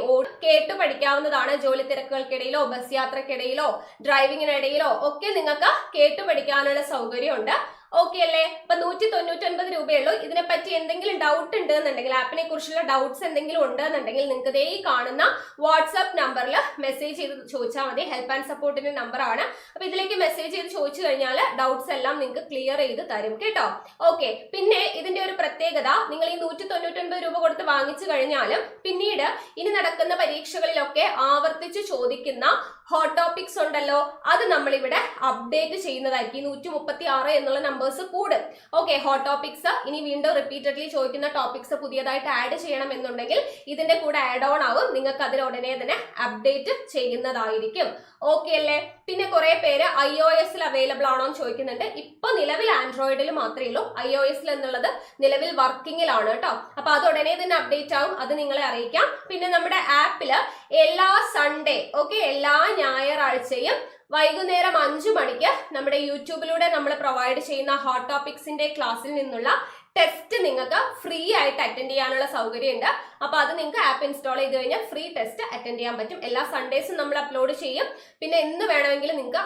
കേട്ടു പഠിക്കാവുന്നതാണ്. ജോലി തിരക്കുകൾക്കിടയിലോ ബസ് യാത്രക്കിടയിലോ ഡ്രൈവിങ്ങിനിടയിലോ ഒക്കെ നിങ്ങൾക്ക് കേട്ടു പഠിക്കാനുള്ള സൗകര്യമുണ്ട്. ഓക്കെ അല്ലേ? അപ്പൊ 199 രൂപയുള്ളൂ. ഇതിനെപ്പറ്റി എന്തെങ്കിലും ഡൗട്ട് ഉണ്ട് എന്നുണ്ടെങ്കിൽ, ആപ്പിനെ കുറിച്ചുള്ള ഡൗട്ട്സ് എന്തെങ്കിലും ഉണ്ട് എന്നുണ്ടെങ്കിൽ നിങ്ങൾക്ക് ദേ ഈ കാണുന്ന വാട്സ്ആപ്പ് നമ്പറിൽ മെസ്സേജ് ചെയ്ത് ചോദിച്ചാൽ മതി. ഹെൽപ്പ് ആൻഡ് സപ്പോർട്ടിന്റെ നമ്പർ ആണ്. അപ്പൊ ഇതിലേക്ക് മെസ്സേജ് ചെയ്ത് ചോദിച്ചു കഴിഞ്ഞാൽ ഡൗട്ട്സ് എല്ലാം നിങ്ങൾക്ക് ക്ലിയർ ചെയ്ത് തരും കേട്ടോ. ഓക്കെ, പിന്നെ ഇതിന്റെ ഒരു പ്രത്യേകത, നിങ്ങൾ ഈ 199 രൂപ കൊടുത്ത് വാങ്ങിച്ചു കഴിഞ്ഞാലും പിന്നീട് ഇനി നടക്കുന്ന പരീക്ഷകളിലൊക്കെ ആവർത്തിച്ച് ചോദിക്കുന്ന ഹോട്ട് ടോപ്പിക്സ് ഉണ്ടല്ലോ, അത് നമ്മളിവിടെ അപ്ഡേറ്റ് ചെയ്യുന്നതായിരിക്കും. 136 എന്നുള്ള നമ്പേഴ്സ് കൂടും. ഓക്കെ, ഹോട്ട് ടോപ്പിക്സ് ഇനി വീണ്ടും റിപ്പീറ്റഡ്ലി ചോദിക്കുന്ന ടോപ്പിക്സ് പുതിയതായിട്ട് ആഡ് ചെയ്യണം എന്നുണ്ടെങ്കിൽ ഇതിന്റെ കൂടെ ആഡ് ഓൺ ആവും. നിങ്ങൾക്ക് അതിൽ ഉടനെ തന്നെ അപ്ഡേറ്റ് ചെയ്യുന്നതായിരിക്കും. ഓക്കെ അല്ലേ? പിന്നെ കുറെ പേര് iOS അവൈലബിൾ ആണോ എന്ന് ചോദിക്കുന്നുണ്ട്. ഇപ്പൊ നിലവിൽ ആൻഡ്രോയിഡിൽ മാത്രമേ ഉള്ളൂ. iOS എന്നുള്ളത് നിലവിൽ വർക്കിങ്ങിലാണ് കേട്ടോ. അപ്പൊ അത് ഉടനെ തന്നെ അപ്ഡേറ്റ് ആവും, അത് നിങ്ങളെ അറിയിക്കാം. പിന്നെ നമ്മുടെ ആപ്പില് എല്ലാ സൺഡേ, ഓക്കെ, എല്ലാ ഞായറാഴ്ചയും വൈകുന്നേരം 5 മണിക്ക് നമ്മുടെ യൂട്യൂബിലൂടെ നമ്മൾ പ്രൊവൈഡ് ചെയ്യുന്ന ഹോട്ട് ടോപ്പിക്സിന്റെ ക്ലാസ്സിൽ നിന്നുള്ള ടെസ്റ്റ് നിങ്ങൾക്ക് ഫ്രീ ആയിട്ട് അറ്റൻഡ് ചെയ്യാനുള്ള സൗകര്യമുണ്ട്. അപ്പൊ അത് നിങ്ങൾക്ക് ആപ്പ് ഇൻസ്റ്റാൾ ചെയ്ത് കഴിഞ്ഞാൽ ഫ്രീ ടെസ്റ്റ് അറ്റൻഡ് ചെയ്യാൻ പറ്റും. എല്ലാ സൺഡേസും നമ്മൾ അപ്ലോഡ് ചെയ്യും. പിന്നെ എന്ന് വേണമെങ്കിലും നിങ്ങൾക്ക്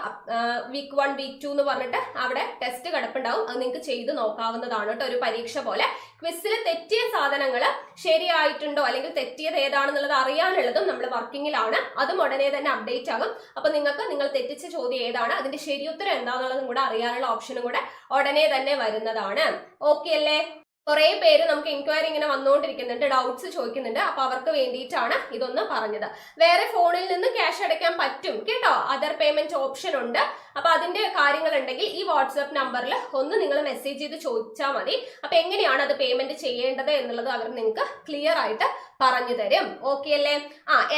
വീക്ക് 1 വീക്ക് 2 എന്ന് പറഞ്ഞിട്ട് അവിടെ ടെസ്റ്റ് കിടപ്പുണ്ടാവും. അത് നിങ്ങൾക്ക് ചെയ്ത് നോക്കാവുന്നതാണ് കേട്ടോ. ഒരു പരീക്ഷ പോലെ ക്വിസിൽ തെറ്റിയ സാധനങ്ങൾ ശരിയായിട്ടുണ്ടോ അല്ലെങ്കിൽ തെറ്റിയത് ഏതാണെന്നുള്ളത് അറിയാനുള്ളതും നമ്മൾ വർക്കിങ്ങിലാണ്. അതും ഉടനെ തന്നെ അപ്ഡേറ്റ് ആകും. അപ്പൊ നിങ്ങൾക്ക് നിങ്ങൾ തെറ്റിച്ച ചോദ്യം ഏതാണ്, അതിന്റെ ശരിയുത്തരം എന്താണെന്നുള്ളതും കൂടെ അറിയാനുള്ള ഓപ്ഷനും കൂടെ ഉടനെ തന്നെ വരുന്നതാണ്. ഓക്കെ അല്ലേ? കുറെ പേര് നമുക്ക് എൻക്വയറി ഇങ്ങനെ വന്നുകൊണ്ടിരിക്കുന്നുണ്ട്, ഡൗട്ട്സ് ചോദിക്കുന്നുണ്ട്. അപ്പൊ അവർക്ക് വേണ്ടിയിട്ടാണ് ഇതൊന്ന് പറഞ്ഞത്. വേറെ ഫോണിൽ നിന്ന് ക്യാഷ് അടയ്ക്കാൻ പറ്റും കേട്ടോ. അതർ പേയ്മെന്റ് ഓപ്ഷൻ ഉണ്ട്. അപ്പൊ അതിന്റെ കാര്യങ്ങൾ ഉണ്ടെങ്കിൽ ഈ വാട്സ്ആപ്പ് നമ്പറിൽ ഒന്ന് നിങ്ങൾ മെസ്സേജ് ചെയ്ത് ചോദിച്ചാൽ മതി. അപ്പൊ എങ്ങനെയാണ് അത് പേയ്മെന്റ് ചെയ്യേണ്ടത് എന്നുള്ളത് അവർ നിങ്ങൾക്ക് ക്ലിയർ ആയിട്ട് പറഞ്ഞു തരും. ഓക്കെ അല്ലേ?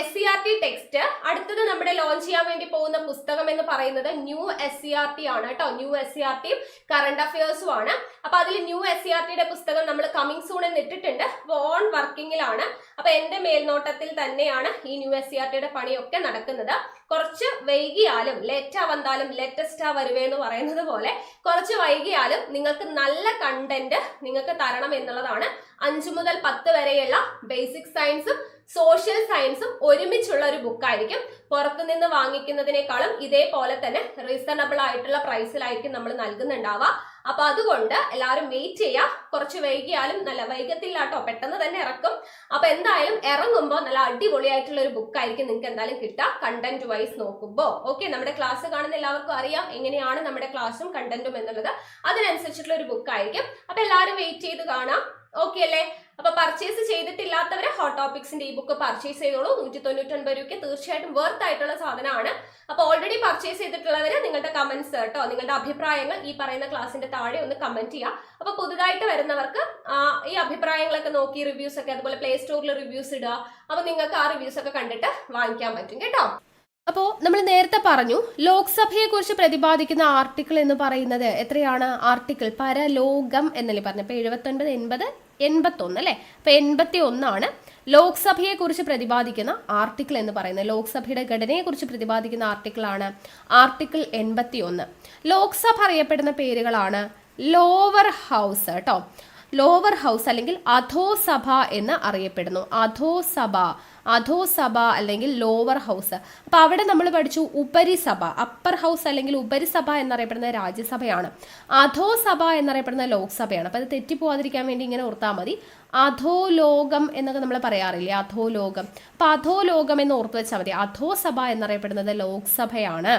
SCRT ടെക്സ്റ്റ് അടുത്തത് നമ്മുടെ ലോഞ്ച് ചെയ്യാൻ വേണ്ടി പോകുന്ന പുസ്തകം എന്ന് പറയുന്നത് ന്യൂ SCRT ആണ് കേട്ടോ. ന്യൂ SCRT കറണ്ട് അഫയേഴ്സും ആണ്. അപ്പൊ അതിൽ ന്യൂ SCRTയുടെ പുസ്തകം നമ്മൾ കമ്മിങ് സൂൺ എന്ന് ഇട്ടിട്ടുണ്ട്. ഓൺ വർക്കിങ്ങിലാണ്. അപ്പൊ എന്റെ മേൽനോട്ടത്തിൽ തന്നെയാണ് ഈ ന്യൂ SCRTയുടെ പണിയൊക്കെ നടക്കുന്നത്. കുറച്ച് വൈകിയാലും ലേറ്റാ വന്നാലും ലേറ്റസ്റ്റാ വരുവേ എന്ന് പറയുന്നത് പോലെ കുറച്ച് വൈകിയാലും നിങ്ങൾക്ക് നല്ല കണ്ടന്റ് നിങ്ങൾക്ക് തരണം എന്നുള്ളതാണ്. 5 മുതൽ 10 വരെയുള്ള ബേസിക് സയൻസും സോഷ്യൽ സയൻസും ഒരുമിച്ചുള്ള ഒരു ബുക്കായിരിക്കും. പുറത്തുനിന്ന് വാങ്ങിക്കുന്നതിനേക്കാളും ഇതേപോലെ തന്നെ റീസണബിൾ ആയിട്ടുള്ള പ്രൈസിലായിരിക്കും നമ്മൾ നൽകുന്നുണ്ടാവുക. അപ്പൊ അതുകൊണ്ട് എല്ലാവരും വെയിറ്റ് ചെയ്യുക. കുറച്ച് വൈകിയാലും നല്ല വൈകത്തില്ല കേട്ടോ, പെട്ടെന്ന് തന്നെ ഇറക്കും. അപ്പൊ എന്തായാലും ഇറങ്ങുമ്പോൾ നല്ല അടിപൊളിയായിട്ടുള്ള ഒരു ബുക്കായിരിക്കും നിങ്ങൾക്ക് എന്തായാലും കിട്ടുക കണ്ടന്റ് വൈസ് നോക്കുമ്പോൾ. ഓക്കെ, നമ്മുടെ ക്ലാസ് കാണുന്ന എല്ലാവർക്കും അറിയാം എങ്ങനെയാണ് നമ്മുടെ ക്ലാസ്സും കണ്ടന്റും എന്നുള്ളത്. അതിനനുസരിച്ചിട്ടുള്ള ഒരു ബുക്കായിരിക്കും. അപ്പൊ എല്ലാവരും വെയിറ്റ് ചെയ്ത് കാണാം. ഓക്കെ അല്ലേ? അപ്പൊ പർച്ചേസ് ചെയ്തിട്ടില്ലാത്തവരെ ഹോട്ട് ടോപ്പിക്സിന്റെ ഈ ബുക്ക് പർച്ചേസ് ചെയ്തോളൂ. 199 രൂപയ്ക്ക് തീർച്ചയായിട്ടും വർത്ത് ആയിട്ടുള്ള സാധനമാണ്. അപ്പൊ ഓൾറെഡി പർച്ചേസ് ചെയ്തിട്ടുള്ളവര് നിങ്ങളുടെ കമന്റ്സ് കേട്ടോ, നിങ്ങളുടെ അഭിപ്രായങ്ങൾ ഈ പറയുന്ന ക്ലാസിന്റെ താഴെ ഒന്ന് കമന്റ് ചെയ്യുക. അപ്പൊ പുതുതായിട്ട് വരുന്നവർക്ക് ഈ അഭിപ്രായങ്ങളൊക്കെ നോക്കി റിവ്യൂസ് ഒക്കെ, അതുപോലെ പ്ലേ സ്റ്റോറിൽ റിവ്യൂസ് ഇടുക. അപ്പൊ നിങ്ങൾക്ക് ആ റിവ്യൂസ് ഒക്കെ കണ്ടിട്ട് വാങ്ങിക്കാൻ പറ്റും കേട്ടോ. അപ്പോൾ നമ്മൾ നേരത്തെ പറഞ്ഞു ലോക്സഭയെ കുറിച്ച് പ്രതിപാദിക്കുന്ന ആർട്ടിക്കിൾ എന്ന് പറയുന്നത് എത്രയാണ്? ആർട്ടിക്കിൾ പരലോകം എന്നല്ലേ പറഞ്ഞു. അപ്പോൾ 79, 80, 81 അല്ലേ? അപ്പോൾ 81 ലോക്സഭയെ കുറിച്ച് പ്രതിപാദിക്കുന്ന ആർട്ടിക്കിൾ എന്ന് പറയുന്നത്. ലോക്സഭയുടെ ഘടനയെക്കുറിച്ച് പ്രതിപാദിക്കുന്ന ആർട്ടിക്കിളാണ് ആർട്ടിക്കിൾ 81. ലോക്സഭ അറിയപ്പെടുന്ന പേരുകളാണ് ലോവർ ഹൗസ് കേട്ടോ. ലോവർ ഹൗസ് അല്ലെങ്കിൽ അധോസഭ എന്ന് അറിയപ്പെടുന്നു. അധോസഭ അല്ലെങ്കിൽ ലോവർ ഹൗസ്. അപ്പൊ അവിടെ നമ്മൾ പഠിച്ചു ഉപരിസഭ, അപ്പർ ഹൗസ് അല്ലെങ്കിൽ ഉപരിസഭ എന്നറിയപ്പെടുന്ന രാജ്യസഭയാണ്. അധോസഭ എന്നറിയപ്പെടുന്ന ലോക്സഭയാണ്. അപ്പൊ അത് തെറ്റിപ്പോവാതിരിക്കാൻ വേണ്ടി ഇങ്ങനെ ഓർത്താൽ മതി. അധോലോകം എന്നൊക്കെ നമ്മൾ പറയാറില്ലേ, അധോലോകം. അപ്പൊ അധോലോകം എന്ന് ഓർത്തു വെച്ചാൽ മതി. അധോസഭ എന്നറിയപ്പെടുന്നത് ലോക്സഭയാണ്.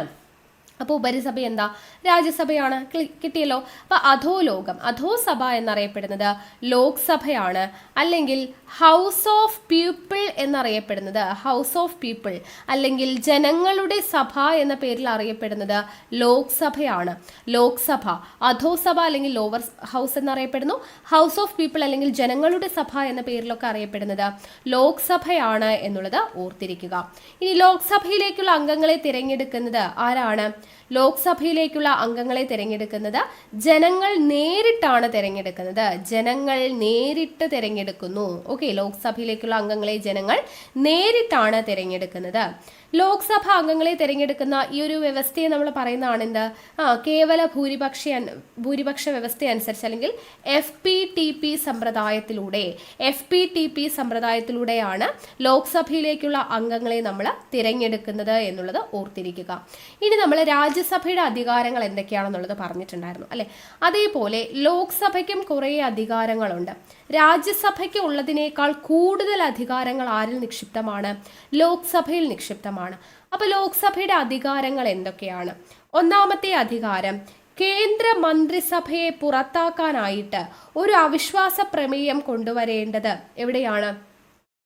അപ്പോൾ ഉപരിസഭ എന്താ? രാജ്യസഭയാണ്. കിട്ടിയല്ലോ. അപ്പൊ അധോലോകം, അധോസഭ എന്നറിയപ്പെടുന്നത് ലോക്സഭയാണ്. അല്ലെങ്കിൽ ഹൗസ് ഓഫ് പീപ്പിൾ എന്നറിയപ്പെടുന്നത്, ഹൗസ് ഓഫ് പീപ്പിൾ അല്ലെങ്കിൽ ജനങ്ങളുടെ സഭ എന്ന പേരിൽ അറിയപ്പെടുന്നത് ലോക്സഭയാണ്. ലോക്സഭ, അധോസഭ അല്ലെങ്കിൽ ലോവർ ഹൗസ് എന്നറിയപ്പെടുന്നു. ഹൗസ് ഓഫ് പീപ്പിൾ അല്ലെങ്കിൽ ജനങ്ങളുടെ സഭ എന്ന പേരിലൊക്കെ അറിയപ്പെടുന്നത് ലോക്സഭയാണ് എന്നുള്ളത് ഓർത്തിരിക്കുക. ഇനി ലോക്സഭയിലേക്കുള്ള അംഗങ്ങളെ തിരഞ്ഞെടുക്കുന്നത് ആരാണ്? ലോക്സഭയിലേക്കുള്ള അംഗങ്ങളെ തിരഞ്ഞെടുക്കുന്നത് ജനങ്ങൾ നേരിട്ടാണ് തിരഞ്ഞെടുക്കുന്നത്. ജനങ്ങൾ നേരിട്ട് തിരഞ്ഞെടുക്കുന്നു. ഓക്കെ, ലോക്സഭയിലേക്കുള്ള അംഗങ്ങളെ ജനങ്ങൾ നേരിട്ടാണ് തിരഞ്ഞെടുക്കുന്നത്. ലോക്സഭാ അംഗങ്ങളെ തിരഞ്ഞെടുക്കുന്ന ഈ ഒരു വ്യവസ്ഥയെ നമ്മൾ പറയുന്നതാണ് എന്ത് കേവല ഭൂരിപക്ഷ വ്യവസ്ഥ അനുസരിച്ച് അല്ലെങ്കിൽ FPTP സമ്പ്രദായത്തിലൂടെയാണ് ലോക്സഭയിലേക്കുള്ള അംഗങ്ങളെ നമ്മൾ തിരഞ്ഞെടുക്കുന്നത് എന്നുള്ളത് ഓർത്തിരിക്കുക. ഇനി നമ്മൾ രാജ്യസഭയുടെ അധികാരങ്ങൾ എന്തൊക്കെയാണെന്നുള്ളത് പറഞ്ഞിട്ടുണ്ടായിരുന്നു അല്ലെ. അതേപോലെ ലോക്സഭയ്ക്കും കുറേ അധികാരങ്ങളുണ്ട്. രാജ്യസഭയ്ക്ക് ഉള്ളതിനേക്കാൾ കൂടുതൽ അധികാരങ്ങൾ ആരിൽ നിക്ഷിപ്തമാണ്? ലോക്സഭയിൽ നിക്ഷിപ്തമാണ്. അപ്പൊ ലോക്സഭയുടെ അധികാരങ്ങൾ എന്തൊക്കെയാണ്? ഒന്നാമത്തെ അധികാരം, കേന്ദ്ര മന്ത്രിസഭയെ പുറത്താക്കാനായിട്ട് ഒരു അവിശ്വാസ പ്രമേയം കൊണ്ടുവരേണ്ടത് എവിടെയാണ്?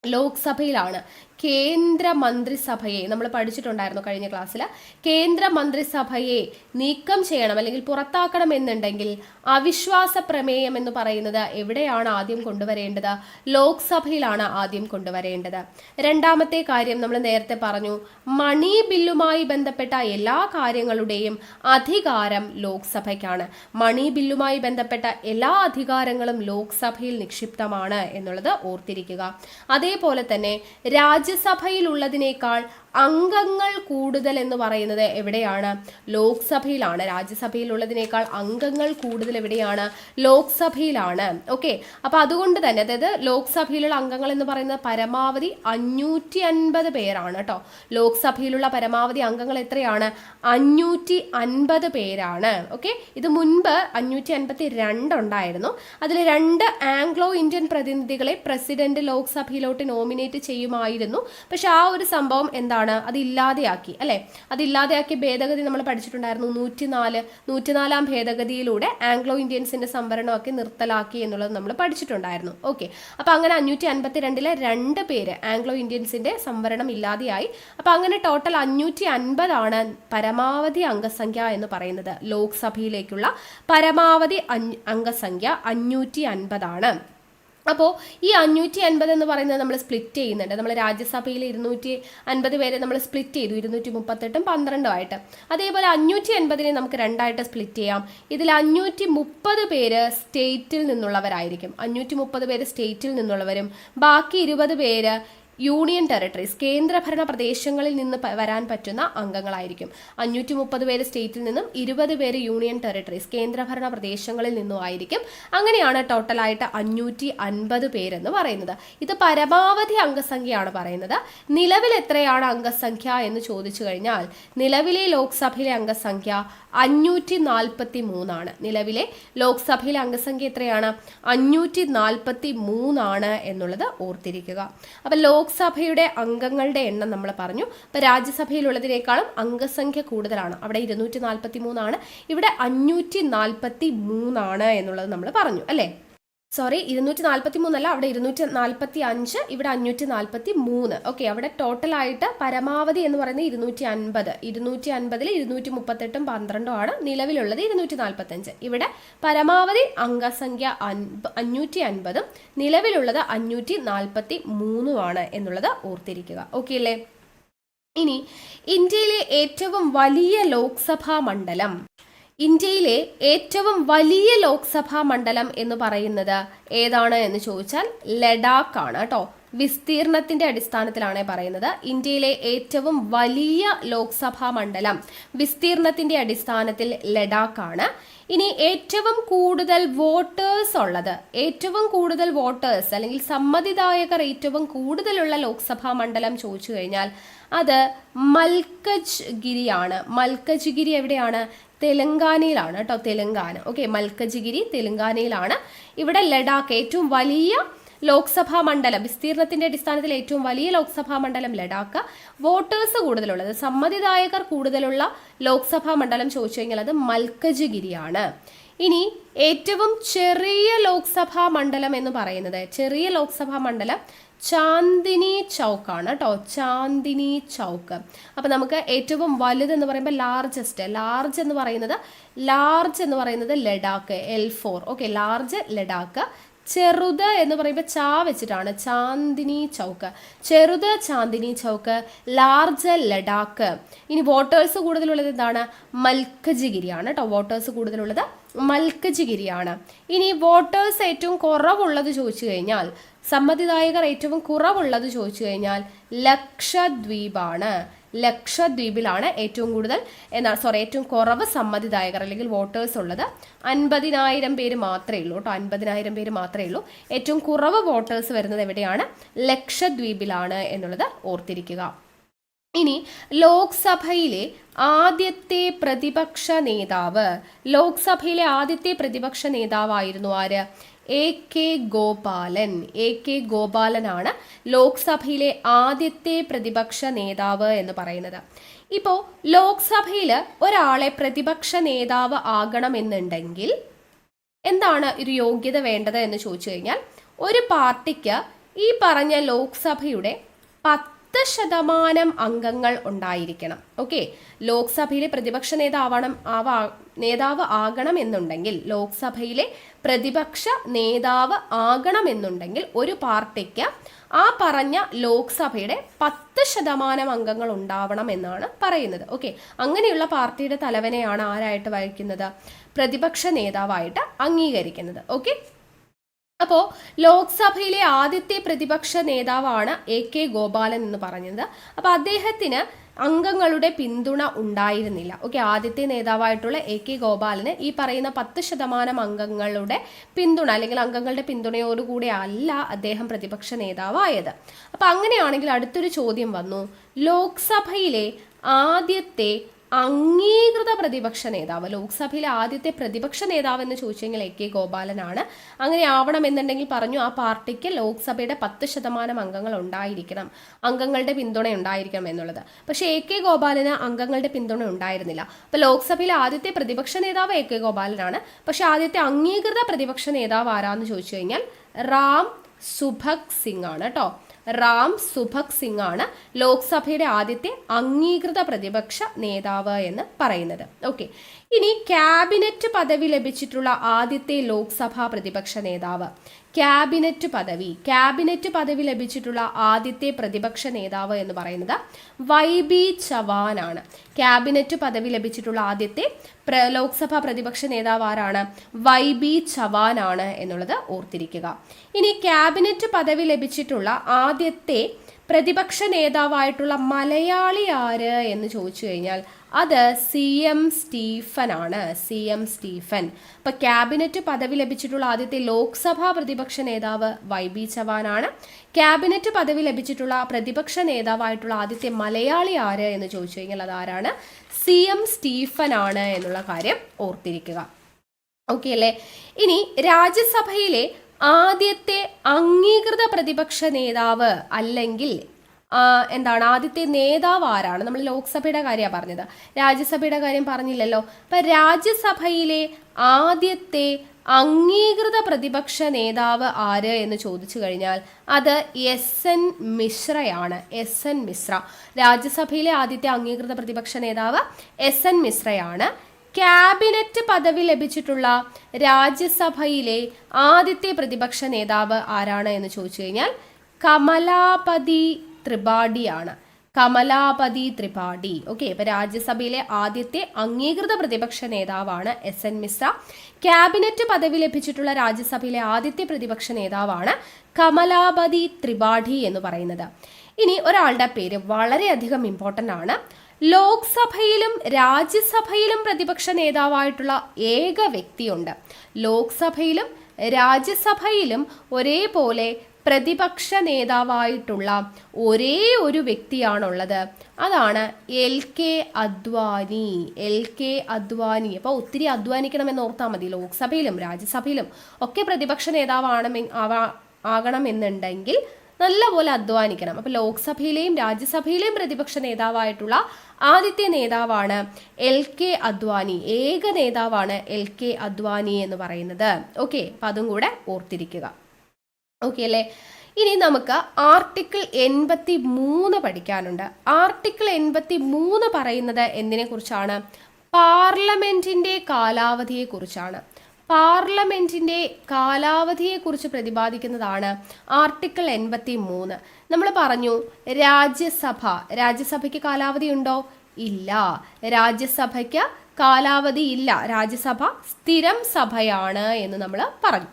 ലോക്സഭയിലാണ്. കേന്ദ്ര മന്ത്രിസഭയെ നമ്മൾ പഠിച്ചിട്ടുണ്ടായിരുന്നു കഴിഞ്ഞ ക്ലാസ്സിൽ. കേന്ദ്ര മന്ത്രിസഭയെ നീക്കം ചെയ്യണം അല്ലെങ്കിൽ പുറത്താക്കണം എന്നുണ്ടെങ്കിൽ അവിശ്വാസ പ്രമേയം എന്ന് പറയുന്നത് എവിടെയാണ് ആദ്യം കൊണ്ടുവരേണ്ടത്? ലോക്സഭയിലാണ് ആദ്യം കൊണ്ടുവരേണ്ടത്. രണ്ടാമത്തെ കാര്യം നമ്മൾ നേരത്തെ പറഞ്ഞു, മണി ബില്ലുമായി ബന്ധപ്പെട്ട എല്ലാ കാര്യങ്ങളുടെയും അധികാരം ലോക്സഭയ്ക്കാണ്. മണി ബില്ലുമായി ബന്ധപ്പെട്ട എല്ലാ അധികാരങ്ങളും ലോക്സഭയിൽ നിക്ഷിപ്തമാണ് എന്നുള്ളത് ഓർത്തിരിക്കുക. അതേപോലെ തന്നെ രാജ്യസഭയിലുള്ളതിനേക്കാൾ അംഗങ്ങൾ കൂടുതൽ എന്ന് പറയുന്നത് എവിടെയാണ്? ലോക്സഭയിലാണ്. രാജ്യസഭയിലുള്ളതിനേക്കാൾ അംഗങ്ങൾ കൂടുതൽ എവിടെയാണ്? ലോക്സഭയിലാണ്. ഓക്കെ, അപ്പൊ അതുകൊണ്ട് തന്നെ അതായത് ലോക്സഭയിലുള്ള അംഗങ്ങൾ എന്ന് പറയുന്നത് പരമാവധി 550 പേരാണ് കേട്ടോ. ലോക്സഭയിലുള്ള പരമാവധി അംഗങ്ങൾ എത്രയാണ്? 550 പേരാണ്. ഓക്കെ, ഇത് മുൻപ് 552 ഉണ്ടായിരുന്നു. അതിൽ 2 ആംഗ്ലോ ഇന്ത്യൻ പ്രതിനിധികളെ പ്രസിഡന്റ് ലോക്സഭയിലോട്ട് നോമിനേറ്റ് ചെയ്യുമായിരുന്നു. പക്ഷെ ആ ഒരു സംഭവം എന്താണ്? അത് ഇല്ലാതെയാക്കി അല്ലെ. അത് ഇല്ലാതെയാക്കിയ ഭേദഗതി നമ്മൾ പഠിച്ചിട്ടുണ്ടായിരുന്നു. 104 ഭേദഗതിയിലൂടെ ആംഗ്ലോ ഇന്ത്യൻസിന്റെ സംവരണമൊക്കെ നിർത്തലാക്കി എന്നുള്ളത് നമ്മൾ പഠിച്ചിട്ടുണ്ടായിരുന്നു. ഓക്കെ, അപ്പൊ അങ്ങനെ 552 2 പേര് ആംഗ്ലോ ഇന്ത്യൻസിന്റെ സംവരണം ഇല്ലാതെയായി. അപ്പൊ അങ്ങനെ ടോട്ടൽ 550 പരമാവധി അംഗസംഖ്യ എന്ന് പറയുന്നത്. ലോക്സഭയിലേക്കുള്ള പരമാവധി അംഗസംഖ്യ 550. അപ്പോൾ ഈ 550 എന്ന് പറയുന്നത് നമ്മൾ സ്പ്ലിറ്റ് ചെയ്യുന്നുണ്ട്. നമ്മൾ രാജ്യസഭയിൽ 250 പേരെ നമ്മൾ സ്പ്ലിറ്റ് ചെയ്തു, 238 12 ആയിട്ട്. അതേപോലെ 550 നമുക്ക് 2ആയിട്ട് സ്പ്ലിറ്റ് ചെയ്യാം. ഇതിൽ 530 പേര് സ്റ്റേറ്റിൽ നിന്നുള്ളവരായിരിക്കും. 530 പേര് സ്റ്റേറ്റിൽ നിന്നുള്ളവരും ബാക്കി 20 പേര് യൂണിയൻ ടെറിട്ടറീസ് കേന്ദ്രഭരണ പ്രദേശങ്ങളിൽ നിന്ന് വരാൻ പറ്റുന്ന അംഗങ്ങളായിരിക്കും. 530 പേര് സ്റ്റേറ്റിൽ നിന്നും 20 പേര് യൂണിയൻ ടെറിട്ടറീസ് കേന്ദ്രഭരണ പ്രദേശങ്ങളിൽ നിന്നും ആയിരിക്കും. അങ്ങനെയാണ് ടോട്ടലായിട്ട് 550 പേരെന്ന് പറയുന്നത്. ഇത് പരമാവധി അംഗസംഖ്യയാണ് പറയുന്നത്. നിലവിൽ എത്രയാണ് അംഗസംഖ്യ എന്ന് ചോദിച്ചു കഴിഞ്ഞാൽ നിലവിലെ ലോക്സഭയിലെ അംഗസംഖ്യ 543 ആണ്. നിലവിലെ ലോക്സഭയിലെ അംഗസംഖ്യ എത്രയാണ്? 543 ആണ് എന്നുള്ളത് ഓർത്തിരിക്കുക. അപ്പൊ ലോക്സഭയുടെ അംഗങ്ങളുടെ എണ്ണം നമ്മൾ പറഞ്ഞു. ഇപ്പൊ രാജ്യസഭയിലുള്ളതിനേക്കാളും അംഗസംഖ്യ കൂടുതലാണ്. അവിടെ 243 ആണ്, ഇവിടെ 543 ആണ് എന്നുള്ളത് നമ്മൾ പറഞ്ഞു അല്ലേ. സോറി, 243 അല്ല, അവിടെ 245, ഇവിടെ 543. ഓക്കെ, അവിടെ ടോട്ടലായിട്ട് പരമാവധി എന്ന് പറയുന്നത് 250. 250ൽ 238 12 ആണ്. നിലവിലുള്ളത് 245. ഇവിടെ പരമാവധി അംഗസംഖ്യ 550, നിലവിലുള്ളത് 543 ആണ് എന്നുള്ളത് ഓർത്തിരിക്കുക. ഓക്കെ അല്ലേ. ഇനി ഇന്ത്യയിലെ ഏറ്റവും വലിയ ലോക്സഭാ മണ്ഡലം എന്ന് പറയുന്നത് ഏതാണ് എന്ന് ചോദിച്ചാൽ ലഡാക്ക് ആണ് കേട്ടോ. വിസ്തീർണത്തിന്റെ അടിസ്ഥാനത്തിലാണ് പറയുന്നത്. ഇന്ത്യയിലെ ഏറ്റവും വലിയ ലോക്സഭാ മണ്ഡലം വിസ്തീർണത്തിന്റെ അടിസ്ഥാനത്തിൽ ലഡാക്ക് ആണ്. ഇനി ഏറ്റവും കൂടുതൽ വോട്ടേഴ്സ് ഉള്ളത്, ഏറ്റവും കൂടുതൽ വോട്ടേഴ്സ് അല്ലെങ്കിൽ സമ്മതിദായകർ ഏറ്റവും കൂടുതലുള്ള ലോക്സഭാ മണ്ഡലം ചോദിച്ചു കഴിഞ്ഞാൽ അത് മൽക്കജ് ഗിരിയാണ്. മൽക്കജ് ഗിരി എവിടെയാണ്? തെലങ്കാനയിലാണ് കേട്ടോ. തെലങ്കാന. ഓക്കെ, മൽക്കജ് ഗിരി തെലങ്കാനയിലാണ്. ഇവിടെ ലഡാക്ക് ഏറ്റവും വലിയ ലോക്സഭാ മണ്ഡലം വിസ്തീർണത്തിന്റെ അടിസ്ഥാനത്തിൽ ഏറ്റവും വലിയ ലോക്സഭാ മണ്ഡലം ലഡാക്ക്. വോട്ടേഴ്സ് കൂടുതലുള്ളത്, സമ്മതിദായകർ കൂടുതലുള്ള ലോക്സഭാ മണ്ഡലം ചോദിച്ചു കഴിഞ്ഞാൽ അത് മൽക്കജ് ഗിരിയാണ്. ഇനി ഏറ്റവും ചെറിയ ലോക്സഭാ മണ്ഡലം എന്ന് പറയുന്നത്, ചെറിയ ലോക്സഭാ മണ്ഡലം ചാന്ദിനി ചൗക്ക് ആണ് കേട്ടോ. ചാന്ദിനി ചൗക്ക്. അപ്പൊ നമുക്ക് ഏറ്റവും വലുതെന്ന് പറയുമ്പോൾ ലാർജ് എന്ന് പറയുന്നത് Ladakh, L4. Okay, large Ladakh. ചെറുത് എന്ന് പറയുമ്പോൾ ചാ വെച്ചിട്ടാണ്, ചാന്ദിനി ചൗക്ക്. ചെറുത് ചാന്ദിനി ചൗക്ക്, ലാർജ് ലഡാക്ക്. ഇനി വോട്ടേഴ്സ് കൂടുതലുള്ളത് എന്താണ്? മൽക്കജ് ഗിരിയാണ് കേട്ടോ. വോട്ടേഴ്സ് കൂടുതലുള്ളത് മൽക്കജ് ഗിരിയാണ്. ഇനി വോട്ടേഴ്സ് ഏറ്റവും കുറവുള്ളത് ചോദിച്ചു കഴിഞ്ഞാൽ, സമ്മതിദായകർ ഏറ്റവും കുറവുള്ളത് ചോദിച്ചു കഴിഞ്ഞാൽ ലക്ഷദ്വീപാണ്. ലക്ഷദ്വീപിലാണ് ഏറ്റവും കൂടുതൽ ഏറ്റവും കുറവ് സമ്മതിദായകർ അല്ലെങ്കിൽ വോട്ടേഴ്സ് ഉള്ളത്. 50,000 പേര് മാത്രമേ ഉള്ളൂ കേട്ടോ. 50,000 പേര് മാത്രമേ ഉള്ളൂ. ഏറ്റവും കുറവ് വോട്ടേഴ്സ് വരുന്നത് എവിടെയാണ്? ലക്ഷദ്വീപിലാണ് എന്നുള്ളത് ഓർത്തിരിക്കുക. ഇനി ലോക്സഭയിലെ ആദ്യത്തെ പ്രതിപക്ഷ നേതാവ്, ലോക്സഭയിലെ ആദ്യത്തെ പ്രതിപക്ഷ നേതാവായിരുന്നു ആര്? AK ഗോപാലൻ. AK ഗോപാലനാണ് ലോക്സഭയിലെ ആദ്യത്തെ പ്രതിപക്ഷ നേതാവ് എന്ന് പറയുന്നത്. ഇപ്പോൾ ലോക്സഭയിൽ ഒരാളെ പ്രതിപക്ഷ നേതാവ് ആകണമെന്നുണ്ടെങ്കിൽ എന്താണ് ഒരു യോഗ്യത വേണ്ടത് എന്ന് ചോദിച്ചു കഴിഞ്ഞാൽ, ഒരു പാർട്ടിക്ക് ഈ പറഞ്ഞ ലോക്സഭയുടെ 10% അംഗങ്ങൾ ഉണ്ടായിരിക്കണം. ഓക്കെ, ലോക്സഭയിലെ പ്രതിപക്ഷ നേതാവ് ആകണം എന്നുണ്ടെങ്കിൽ, ലോക്സഭയിലെ പ്രതിപക്ഷ നേതാവ് ആകണം എന്നുണ്ടെങ്കിൽ ഒരു പാർട്ടിക്ക് ആ പറഞ്ഞ ലോക്സഭയുടെ 10% അംഗങ്ങൾ ഉണ്ടാവണം എന്നാണ് പറയുന്നത്. ഓക്കെ, അങ്ങനെയുള്ള പാർട്ടിയുടെ തലവനെയാണ് ആരായിട്ട് വഹിക്കുന്നത്? പ്രതിപക്ഷ നേതാവായിട്ട് അംഗീകരിക്കുന്നത്. ഓക്കെ, അപ്പോൾ ലോക്സഭയിലെ ആദ്യത്തെ പ്രതിപക്ഷ നേതാവാണ് AK ഗോപാലൻ എന്ന് പറഞ്ഞത്. അപ്പോൾ അദ്ദേഹത്തിന് അംഗങ്ങളുടെ പിന്തുണ ഉണ്ടായിരുന്നില്ല. ഓക്കെ, ആദ്യത്തെ നേതാവായിട്ടുള്ള AK ഗോപാലന് ഈ പറയുന്ന 10% അംഗങ്ങളുടെ പിന്തുണ അല്ലെങ്കിൽ അംഗങ്ങളുടെ പിന്തുണയോടുകൂടി അല്ല അദ്ദേഹം പ്രതിപക്ഷ നേതാവായത്. അപ്പം അങ്ങനെയാണെങ്കിൽ അടുത്തൊരു ചോദ്യം വന്നു, ലോക്സഭയിലെ ആദ്യത്തെ അംഗീകൃത പ്രതിപക്ഷ നേതാവ്, ലോക്സഭയിലെ ആദ്യത്തെ പ്രതിപക്ഷ നേതാവ് എന്ന് ചോദിച്ചു കഴിഞ്ഞാൽ AK ഗോപാലനാണ്. അങ്ങനെ ആവണമെന്നുണ്ടെങ്കിൽ പറഞ്ഞു ആ പാർട്ടിക്ക് ലോക്സഭയുടെ 10% അംഗങ്ങൾ ഉണ്ടായിരിക്കണം, അംഗങ്ങളുടെ പിന്തുണ ഉണ്ടായിരിക്കണം എന്നുള്ളത്. പക്ഷേ AK ഗോപാലന് അംഗങ്ങളുടെ പിന്തുണ ഉണ്ടായിരുന്നില്ല. അപ്പോൾ ലോക്സഭയിലെ ആദ്യത്തെ പ്രതിപക്ഷ നേതാവ് AK ഗോപാലനാണ്. പക്ഷെ ആദ്യത്തെ അംഗീകൃത പ്രതിപക്ഷ നേതാവ് ആരാന്ന് ചോദിച്ചു കഴിഞ്ഞാൽ റാം സുഭഗ് സിംഗ് ആണ് കേട്ടോ. റാം സുഭഗ് സിംഗ് ആണ് ലോക്സഭയുടെ ആദ്യത്തെ അംഗീകൃത പ്രതിപക്ഷ നേതാവ് എന്ന് പറയുന്നത്. ഓക്കെ, ഇനി ക്യാബിനറ്റ് പദവി ലഭിച്ചിട്ടുള്ള ആദ്യത്തെ ലോക്സഭാ പ്രതിപക്ഷ നേതാവ്, ക്യാബിനറ്റ് പദവി ലഭിച്ചിട്ടുള്ള ആദ്യത്തെ പ്രതിപക്ഷ നേതാവ് എന്ന് പറയുന്നത് YB ചവാൻ ആണ്. ക്യാബിനറ്റ് പദവി ലഭിച്ചിട്ടുള്ള ആദ്യത്തെ ലോക്സഭാ പ്രതിപക്ഷ നേതാവ് ആരാണ്? YB ചവാൻ ആണ് എന്നുള്ളത് ഓർത്തിരിക്കുക. ഇനി ക്യാബിനറ്റ് പദവി ലഭിച്ചിട്ടുള്ള ആദ്യത്തെ പ്രതിപക്ഷ നേതാവായിട്ടുള്ള മലയാളി ആര് എന്ന് ചോദിച്ചു കഴിഞ്ഞാൽ അത് CM സ്റ്റീഫൻ ആണ്. CM Stephen. അപ്പൊ ക്യാബിനറ്റ് പദവി ലഭിച്ചിട്ടുള്ള ആദ്യത്തെ ലോക്സഭാ പ്രതിപക്ഷ നേതാവ് YB ചവാൻ ആണ്. ക്യാബിനറ്റ് പദവി ലഭിച്ചിട്ടുള്ള പ്രതിപക്ഷ നേതാവായിട്ടുള്ള ആദ്യത്തെ മലയാളി ആര് എന്ന് ചോദിച്ചു കഴിഞ്ഞാൽ അതാരാണ്? CM സ്റ്റീഫൻ ആണ് എന്നുള്ള കാര്യം ഓർത്തിരിക്കുക. ഓക്കെ അല്ലേ? ഇനി രാജ്യസഭയിലെ ആദ്യത്തെ അംഗീകൃത പ്രതിപക്ഷ നേതാവ് അല്ലെങ്കിൽ ആദ്യത്തെ നേതാവ് ആരാണ്? നമ്മൾ ലോക്സഭയുടെ കാര്യമാണ് പറഞ്ഞത്, രാജ്യസഭയുടെ കാര്യം പറഞ്ഞില്ലല്ലോ. അപ്പം രാജ്യസഭയിലെ ആദ്യത്തെ അംഗീകൃത പ്രതിപക്ഷ നേതാവ് ആര് എന്ന് ചോദിച്ചു കഴിഞ്ഞാൽ അത് SN മിശ്രയാണ്. SN മിശ്ര. രാജ്യസഭയിലെ ആദ്യത്തെ അംഗീകൃത പ്രതിപക്ഷ നേതാവ് SN മിശ്രയാണ്. ക്യാബിനറ്റ് പദവി ലഭിച്ചിട്ടുള്ള രാജ്യസഭയിലെ ആദ്യത്തെ പ്രതിപക്ഷ നേതാവ് ആരാണ് എന്ന് ചോദിച്ചു കഴിഞ്ഞാൽ കമലാപതി ത്രിപാഠിയാണ്. കമലാപതി ത്രിപാഠി. ഓക്കെ, ഇപ്പൊ രാജ്യസഭയിലെ ആദ്യത്തെ അംഗീകൃത പ്രതിപക്ഷ നേതാവാണ് SN മിശ്ര. ക്യാബിനറ്റ് പദവി ലഭിച്ചിട്ടുള്ള രാജ്യസഭയിലെ ആദ്യത്തെ പ്രതിപക്ഷ നേതാവാണ് കമലാപതി ത്രിപാഠി എന്ന് പറയുന്നത്. ഇനി ഒരാളുടെ പേര് വളരെയധികം ഇമ്പോർട്ടൻ്റ് ആണ്. ലോക്സഭയിലും രാജ്യസഭയിലും പ്രതിപക്ഷ നേതാവായിട്ടുള്ള ഏക വ്യക്തിയുണ്ട്. ലോക്സഭയിലും രാജ്യസഭയിലും ഒരേപോലെ പ്രതിപക്ഷ നേതാവായിട്ടുള്ള ഒരേ ഒരു വ്യക്തിയാണുള്ളത്. അതാണ് LK അദ്വാനി. LK അദ്വാനി. അപ്പോൾ ഒത്തിരി അധ്വാനിക്കണമെന്ന് ഓർത്താൽ മതി. ലോക്സഭയിലും രാജ്യസഭയിലും ഒക്കെ പ്രതിപക്ഷ ആകണമെന്നുണ്ടെങ്കിൽ നല്ലപോലെ അധ്വാനിക്കണം. അപ്പോൾ ലോക്സഭയിലെയും രാജ്യസഭയിലെയും പ്രതിപക്ഷ നേതാവായിട്ടുള്ള ആദ്യത്തെ നേതാവാണ് LK അദ്വാനി. ഏക നേതാവാണ് LK അദ്വാനി എന്ന് പറയുന്നത്. ഓക്കെ, അപ്പം അതും കൂടെ ഓർത്തിരിക്കുക. ഓക്കെ അല്ലേ? ഇനി നമുക്ക് ആർട്ടിക്കിൾ 83 പഠിക്കാനുണ്ട്. ആർട്ടിക്കിൾ 83 പറയുന്നത് എന്തിനെ കുറിച്ചാണ്? പാർലമെന്റിന്റെ കാലാവധിയെ കുറിച്ചാണ്. പാർലമെന്റിന്റെ കാലാവധിയെക്കുറിച്ച് പ്രതിപാദിക്കുന്നതാണ് ആർട്ടിക്കിൾ 83. നമ്മൾ പറഞ്ഞു രാജ്യസഭയ്ക്ക് കാലാവധി ഉണ്ടോ? ഇല്ല, രാജ്യസഭയ്ക്ക് കാലാവധി ഇല്ല. രാജ്യസഭ സ്ഥിരം സഭയാണ് എന്ന് നമ്മൾ പറഞ്ഞു.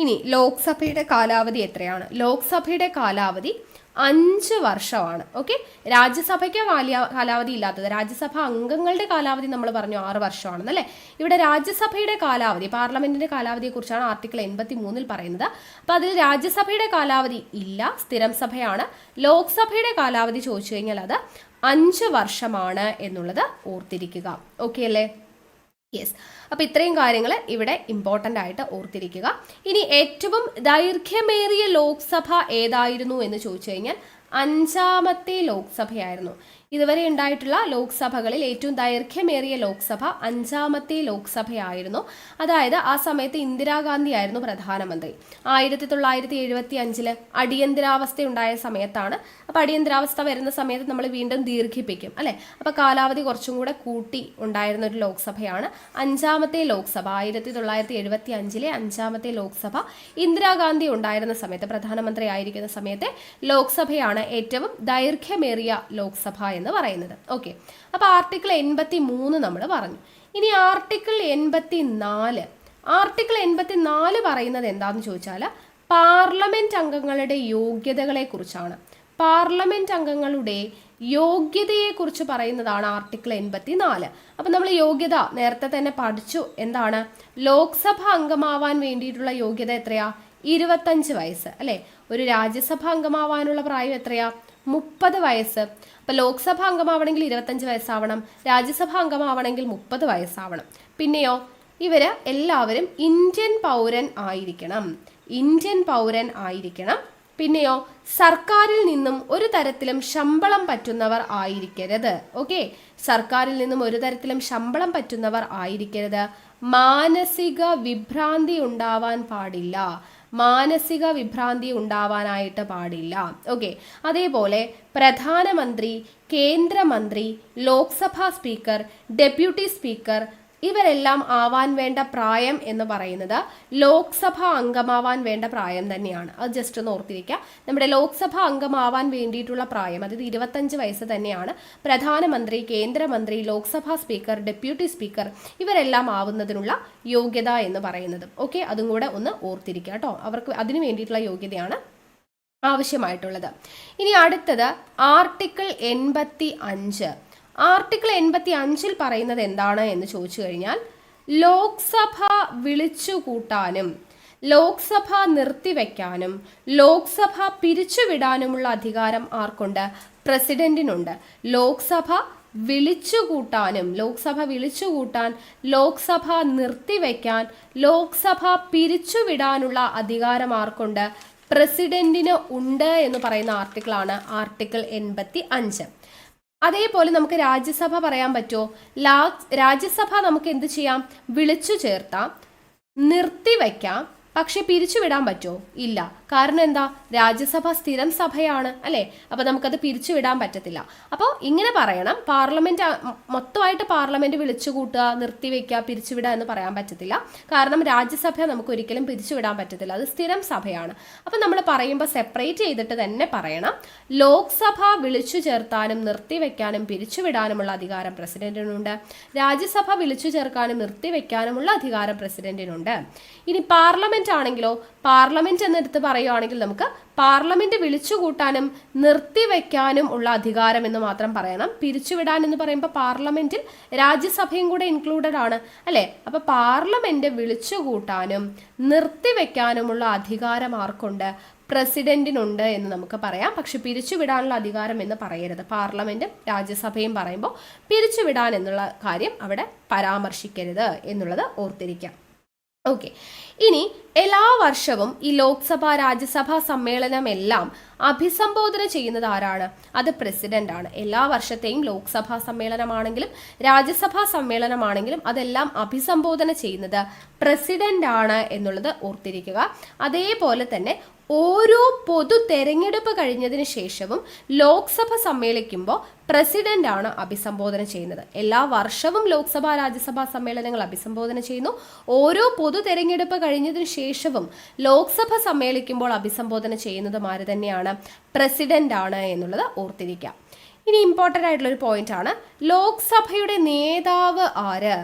ഇനി ലോക്സഭയുടെ കാലാവധി എത്രയാണ്? ലോക്സഭയുടെ കാലാവധി 5 വർഷമാണ്. ഓക്കെ, രാജ്യസഭയ്ക്ക് കാലാവധി ഇല്ലാത്തത്. രാജ്യസഭ അംഗങ്ങളുടെ കാലാവധി നമ്മൾ പറഞ്ഞു 6 വർഷമാണെന്നല്ലേ. ഇവിടെ രാജ്യസഭയുടെ കാലാവധി, പാർലമെന്റിന്റെ കാലാവധിയെ കുറിച്ചാണ് ആർട്ടിക്കിൾ 83 പറയുന്നത്. അപ്പൊ അതിൽ രാജ്യസഭയുടെ കാലാവധി ഇല്ല, സ്ഥിരം സഭയാണ്. ലോക്സഭയുടെ കാലാവധി ചോദിച്ചു കഴിഞ്ഞാൽ അത് 5 വർഷമാണ് എന്നുള്ളത് ഓർത്തിരിക്കുക. ഓക്കെ അല്ലേ? യെസ്. അപ്പോൾ ഇത്രയും കാര്യങ്ങൾ ഇവിടെ ഇമ്പോർട്ടൻ്റ് ആയിട്ട് ഓർത്തിരിക്കുക. ഇനി ഏറ്റവും ദൈർഘ്യമേറിയ ലോക്സഭ ഏതായിരുന്നു എന്ന് ചോദിച്ചു കഴിഞ്ഞാൽ 5ാമത്തെ ലോക്സഭയായിരുന്നു. ഇതുവരെ ഉണ്ടായിട്ടുള്ള ലോക്സഭകളിൽ ഏറ്റവും ദൈർഘ്യമേറിയ ലോക്സഭ 5ാമത്തെ ലോക്സഭയായിരുന്നു. അതായത് ആ സമയത്ത് ഇന്ദിരാഗാന്ധി ആയിരുന്നു പ്രധാനമന്ത്രി. 1975 അടിയന്തരാവസ്ഥ ഉണ്ടായ സമയത്താണ്. അപ്പോൾ അടിയന്തരാവസ്ഥ വരുന്ന സമയത്ത് നമ്മൾ വീണ്ടും ദീർഘിപ്പിക്കും അല്ലേ. അപ്പോൾ കാലാവധി കുറച്ചും കൂടെ കൂട്ടി ഉണ്ടായിരുന്ന ഒരു ലോക്സഭയാണ് 5ാമത്തെ ലോക്സഭ. 1975 5ാമത്തെ ലോക്സഭ ഇന്ദിരാഗാന്ധി ഉണ്ടായിരുന്ന സമയത്ത്, പ്രധാനമന്ത്രി ആയിരിക്കുന്ന സമയത്തെ ലോക്സഭയാണ് ഏറ്റവും ദൈർഘ്യമേറിയ ലോക്സഭ എന്ന് പറയുന്നത്. ഓക്കെ, അപ്പോൾ ആർട്ടിക്കിൾ 83 നമ്മൾ പറഞ്ഞു. ഇനി ആർട്ടിക്കിൾ 84 പറയുന്നത് എന്താണെന്ന് ചോദിച്ചാൽ പാർലമെന്റ് അംഗങ്ങളുടെ യോഗ്യതകളെ കുറിച്ചാണ്. പാർലമെന്റ് അംഗങ്ങളുടെ യോഗ്യതയെക്കുറിച്ച് പറയുന്നതാണ് ആർട്ടിക്കിൾ 84. അപ്പം നമ്മൾ യോഗ്യത നേരത്തെ തന്നെ പഠിച്ചു. എന്താണ്? ലോക്സഭ അംഗമാവാൻ വേണ്ടിയിട്ടുള്ള യോഗ്യത എത്രയാ? 25 വയസ്സ് അല്ലേ. ഒരു രാജ്യസഭ അംഗമാവാനുള്ള പ്രായം എത്രയാ? 30 വയസ്സ്. അപ്പം ലോക്സഭ അംഗമാവണമെങ്കിൽ 25 വയസ്സാവണം, രാജ്യസഭ അംഗമാവണമെങ്കിൽ 30 വയസ്സാവണം. പിന്നെയോ ഇവർ എല്ലാവരും ഇന്ത്യൻ പൗരൻ ആയിരിക്കണം. പിന്നെയോ സർക്കാരിൽ നിന്നും ഒരു തരത്തിലും ശമ്പളം പറ്റുന്നവർ ആയിരിക്കരുത്. ഓക്കെ, സർക്കാരിൽ നിന്നും ഒരു തരത്തിലും ശമ്പളം പറ്റുന്നവർ ആയിരിക്കരുത്. മാനസിക വിഭ്രാന്തി ഉണ്ടാവാനായിട്ട് പാടില്ല. ഓക്കെ, അതേപോലെ പ്രധാനമന്ത്രി, കേന്ദ്രമന്ത്രി, ലോക്സഭാ സ്പീക്കർ, ഡെപ്യൂട്ടി സ്പീക്കർ ഇവരെല്ലാം ആവാൻ വേണ്ട പ്രായം എന്ന് പറയുന്നത് ലോക്സഭ അംഗമാവാൻ വേണ്ട പ്രായം തന്നെയാണ്. അത് ജസ്റ്റ് ഒന്ന് ഓർത്തിരിക്കുക. നമ്മുടെ ലോക്സഭ അംഗമാവാൻ വേണ്ടിയിട്ടുള്ള പ്രായം അതായത് 25 വയസ്സ് തന്നെയാണ് പ്രധാനമന്ത്രി, കേന്ദ്രമന്ത്രി, ലോക്സഭാ സ്പീക്കർ, ഡെപ്യൂട്ടി സ്പീക്കർ ഇവരെല്ലാം ആവുന്നതിനുള്ള യോഗ്യത എന്ന് പറയുന്നത്. ഓക്കെ, അതും കൂടെ ഒന്ന് ഓർത്തിരിക്കുക കേട്ടോ. അവർക്ക് അതിനു വേണ്ടിയിട്ടുള്ള യോഗ്യതയാണ് ആവശ്യമായിട്ടുള്ളത്. ഇനി അടുത്തത് ആർട്ടിക്കിൾ 85. ആർട്ടിക്കിൾ 85 പറയുന്നത് എന്താണ് എന്ന് ചോദിച്ചു കഴിഞ്ഞാൽ ലോക്സഭ വിളിച്ചുകൂട്ടാനും ലോക്സഭ നിർത്തിവെക്കാനും ലോക്സഭ പിരിച്ചുവിടാനുമുള്ള അധികാരം ആർക്കുണ്ട്? പ്രസിഡന്റിനുണ്ട്. ലോക്സഭ വിളിച്ചുകൂട്ടാൻ, ലോക്സഭ നിർത്തിവെക്കാൻ, ലോക്സഭ പിരിച്ചുവിടാനുള്ള അധികാരം ആർക്കുണ്ട്? പ്രസിഡന്റിന് ഉണ്ട് എന്ന് പറയുന്ന ആർട്ടിക്കിളാണ് ആർട്ടിക്കിൾ 85. അതേപോലെ നമുക്ക് രാജ്യസഭ പറയാൻ പറ്റുമോ? രാജ്യസഭ നമുക്ക് എന്ത് ചെയ്യാം? വിളിച്ചു ചേർത്താം, നിർത്തിവെക്കാം, പക്ഷെ പിരിച്ചുവിടാൻ പറ്റുമോ? ഇല്ല. കാരണം എന്താ? രാജ്യസഭ സ്ഥിരം സഭയാണ് അല്ലേ. അപ്പോൾ നമുക്കത് പിരിച്ചുവിടാൻ പറ്റത്തില്ല. അപ്പോൾ ഇങ്ങനെ പറയണം, മൊത്തമായിട്ട് പാർലമെന്റ് വിളിച്ചുകൂട്ടുക, നിർത്തിവെക്കുക, പിരിച്ചുവിടുക എന്ന് പറയാൻ പറ്റത്തില്ല. കാരണം രാജ്യസഭ നമുക്ക് ഒരിക്കലും പിരിച്ചുവിടാൻ പറ്റത്തില്ല, അത് സ്ഥിരം സഭയാണ്. അപ്പം നമ്മൾ പറയുമ്പോൾ സെപ്പറേറ്റ് ചെയ്തിട്ട് തന്നെ പറയണം. ലോക്സഭ വിളിച്ചു ചേർത്താനും നിർത്തിവെക്കാനും പിരിച്ചുവിടാനുമുള്ള അധികാരം പ്രസിഡന്റിനുണ്ട്. രാജ്യസഭ വിളിച്ചു ചേർക്കാനും നിർത്തിവെക്കാനുമുള്ള അധികാരം പ്രസിഡന്റിനുണ്ട്. ഇനി പാർലമെന്റ് ആണെങ്കിലോ, പാർലമെന്റ് എന്നെടുത്ത് പറയുകയാണെങ്കിൽ നമുക്ക് പാർലമെന്റ് വിളിച്ചുകൂട്ടാനും നിർത്തിവെക്കാനും ഉള്ള അധികാരം എന്ന് മാത്രം പറയണം. പിരിച്ചുവിടാൻ എന്ന് പറയുമ്പോൾ പാർലമെന്റിൽ രാജ്യസഭയും കൂടെ ഇൻക്ലൂഡഡ് ആണ് അല്ലേ. അപ്പൊ പാർലമെന്റ് വിളിച്ചുകൂട്ടാനും നിർത്തിവെക്കാനുമുള്ള അധികാരം ആർക്കുണ്ട്? പ്രസിഡന്റിനുണ്ട് എന്ന് നമുക്ക് പറയാം. പക്ഷെ പിരിച്ചുവിടാനുള്ള അധികാരം എന്ന് പറയരുത്. പാർലമെന്റും രാജ്യസഭയും പറയുമ്പോൾ പിരിച്ചുവിടാൻ എന്നുള്ള കാര്യം അവിടെ പരാമർശിക്കരുത് എന്നുള്ളത് ഓർത്തിരിക്കാം. ഓക്കെ, ഇനി എല്ലാ വർഷവും ഈ ലോക്സഭ രാജ്യസഭാ സമ്മേളനമെല്ലാം അഭിസംബോധന ചെയ്യുന്നത് ആരാണ്? അത് പ്രസിഡന്റ് ആണ്. എല്ലാ വർഷത്തെയും ലോക്സഭാ സമ്മേളനമാണെങ്കിലും രാജ്യസഭാ സമ്മേളനമാണെങ്കിലും അതെല്ലാം അഭിസംബോധന ചെയ്യുന്നത് പ്രസിഡന്റ് ആണ് എന്നുള്ളത് ഓർത്തിരിക്കുക. അതേപോലെ തന്നെ ഓരോ പൊതു തെരഞ്ഞെടുപ്പ് കഴിഞ്ഞതിന് ശേഷവും ലോക്സഭ സമ്മേളിക്കുമ്പോൾ പ്രസിഡന്റ് ആണ് അഭിസംബോധന ചെയ്യുന്നത്. എല്ലാ വർഷവും ലോക്സഭാ രാജ്യസഭാ സമ്മേളനങ്ങൾ അഭിസംബോധന ചെയ്യുന്നു. ഓരോ പൊതു തെരഞ്ഞെടുപ്പ് കഴിഞ്ഞതിന് ശേഷവും ലോക്സഭ സമ്മേളിക്കുമ്പോൾ അഭിസംബോധന ചെയ്യുന്നതും ആര് തന്നെയാണ്? പ്രസിഡന്റ് ആണ് എന്നുള്ളത് ഓർത്തിരിക്കാം. ഇനി ഇമ്പോർട്ടൻ്റ് ആയിട്ടുള്ളൊരു പോയിന്റ് ആണ്, ലോക്സഭയുടെ നേതാവ് ആര്?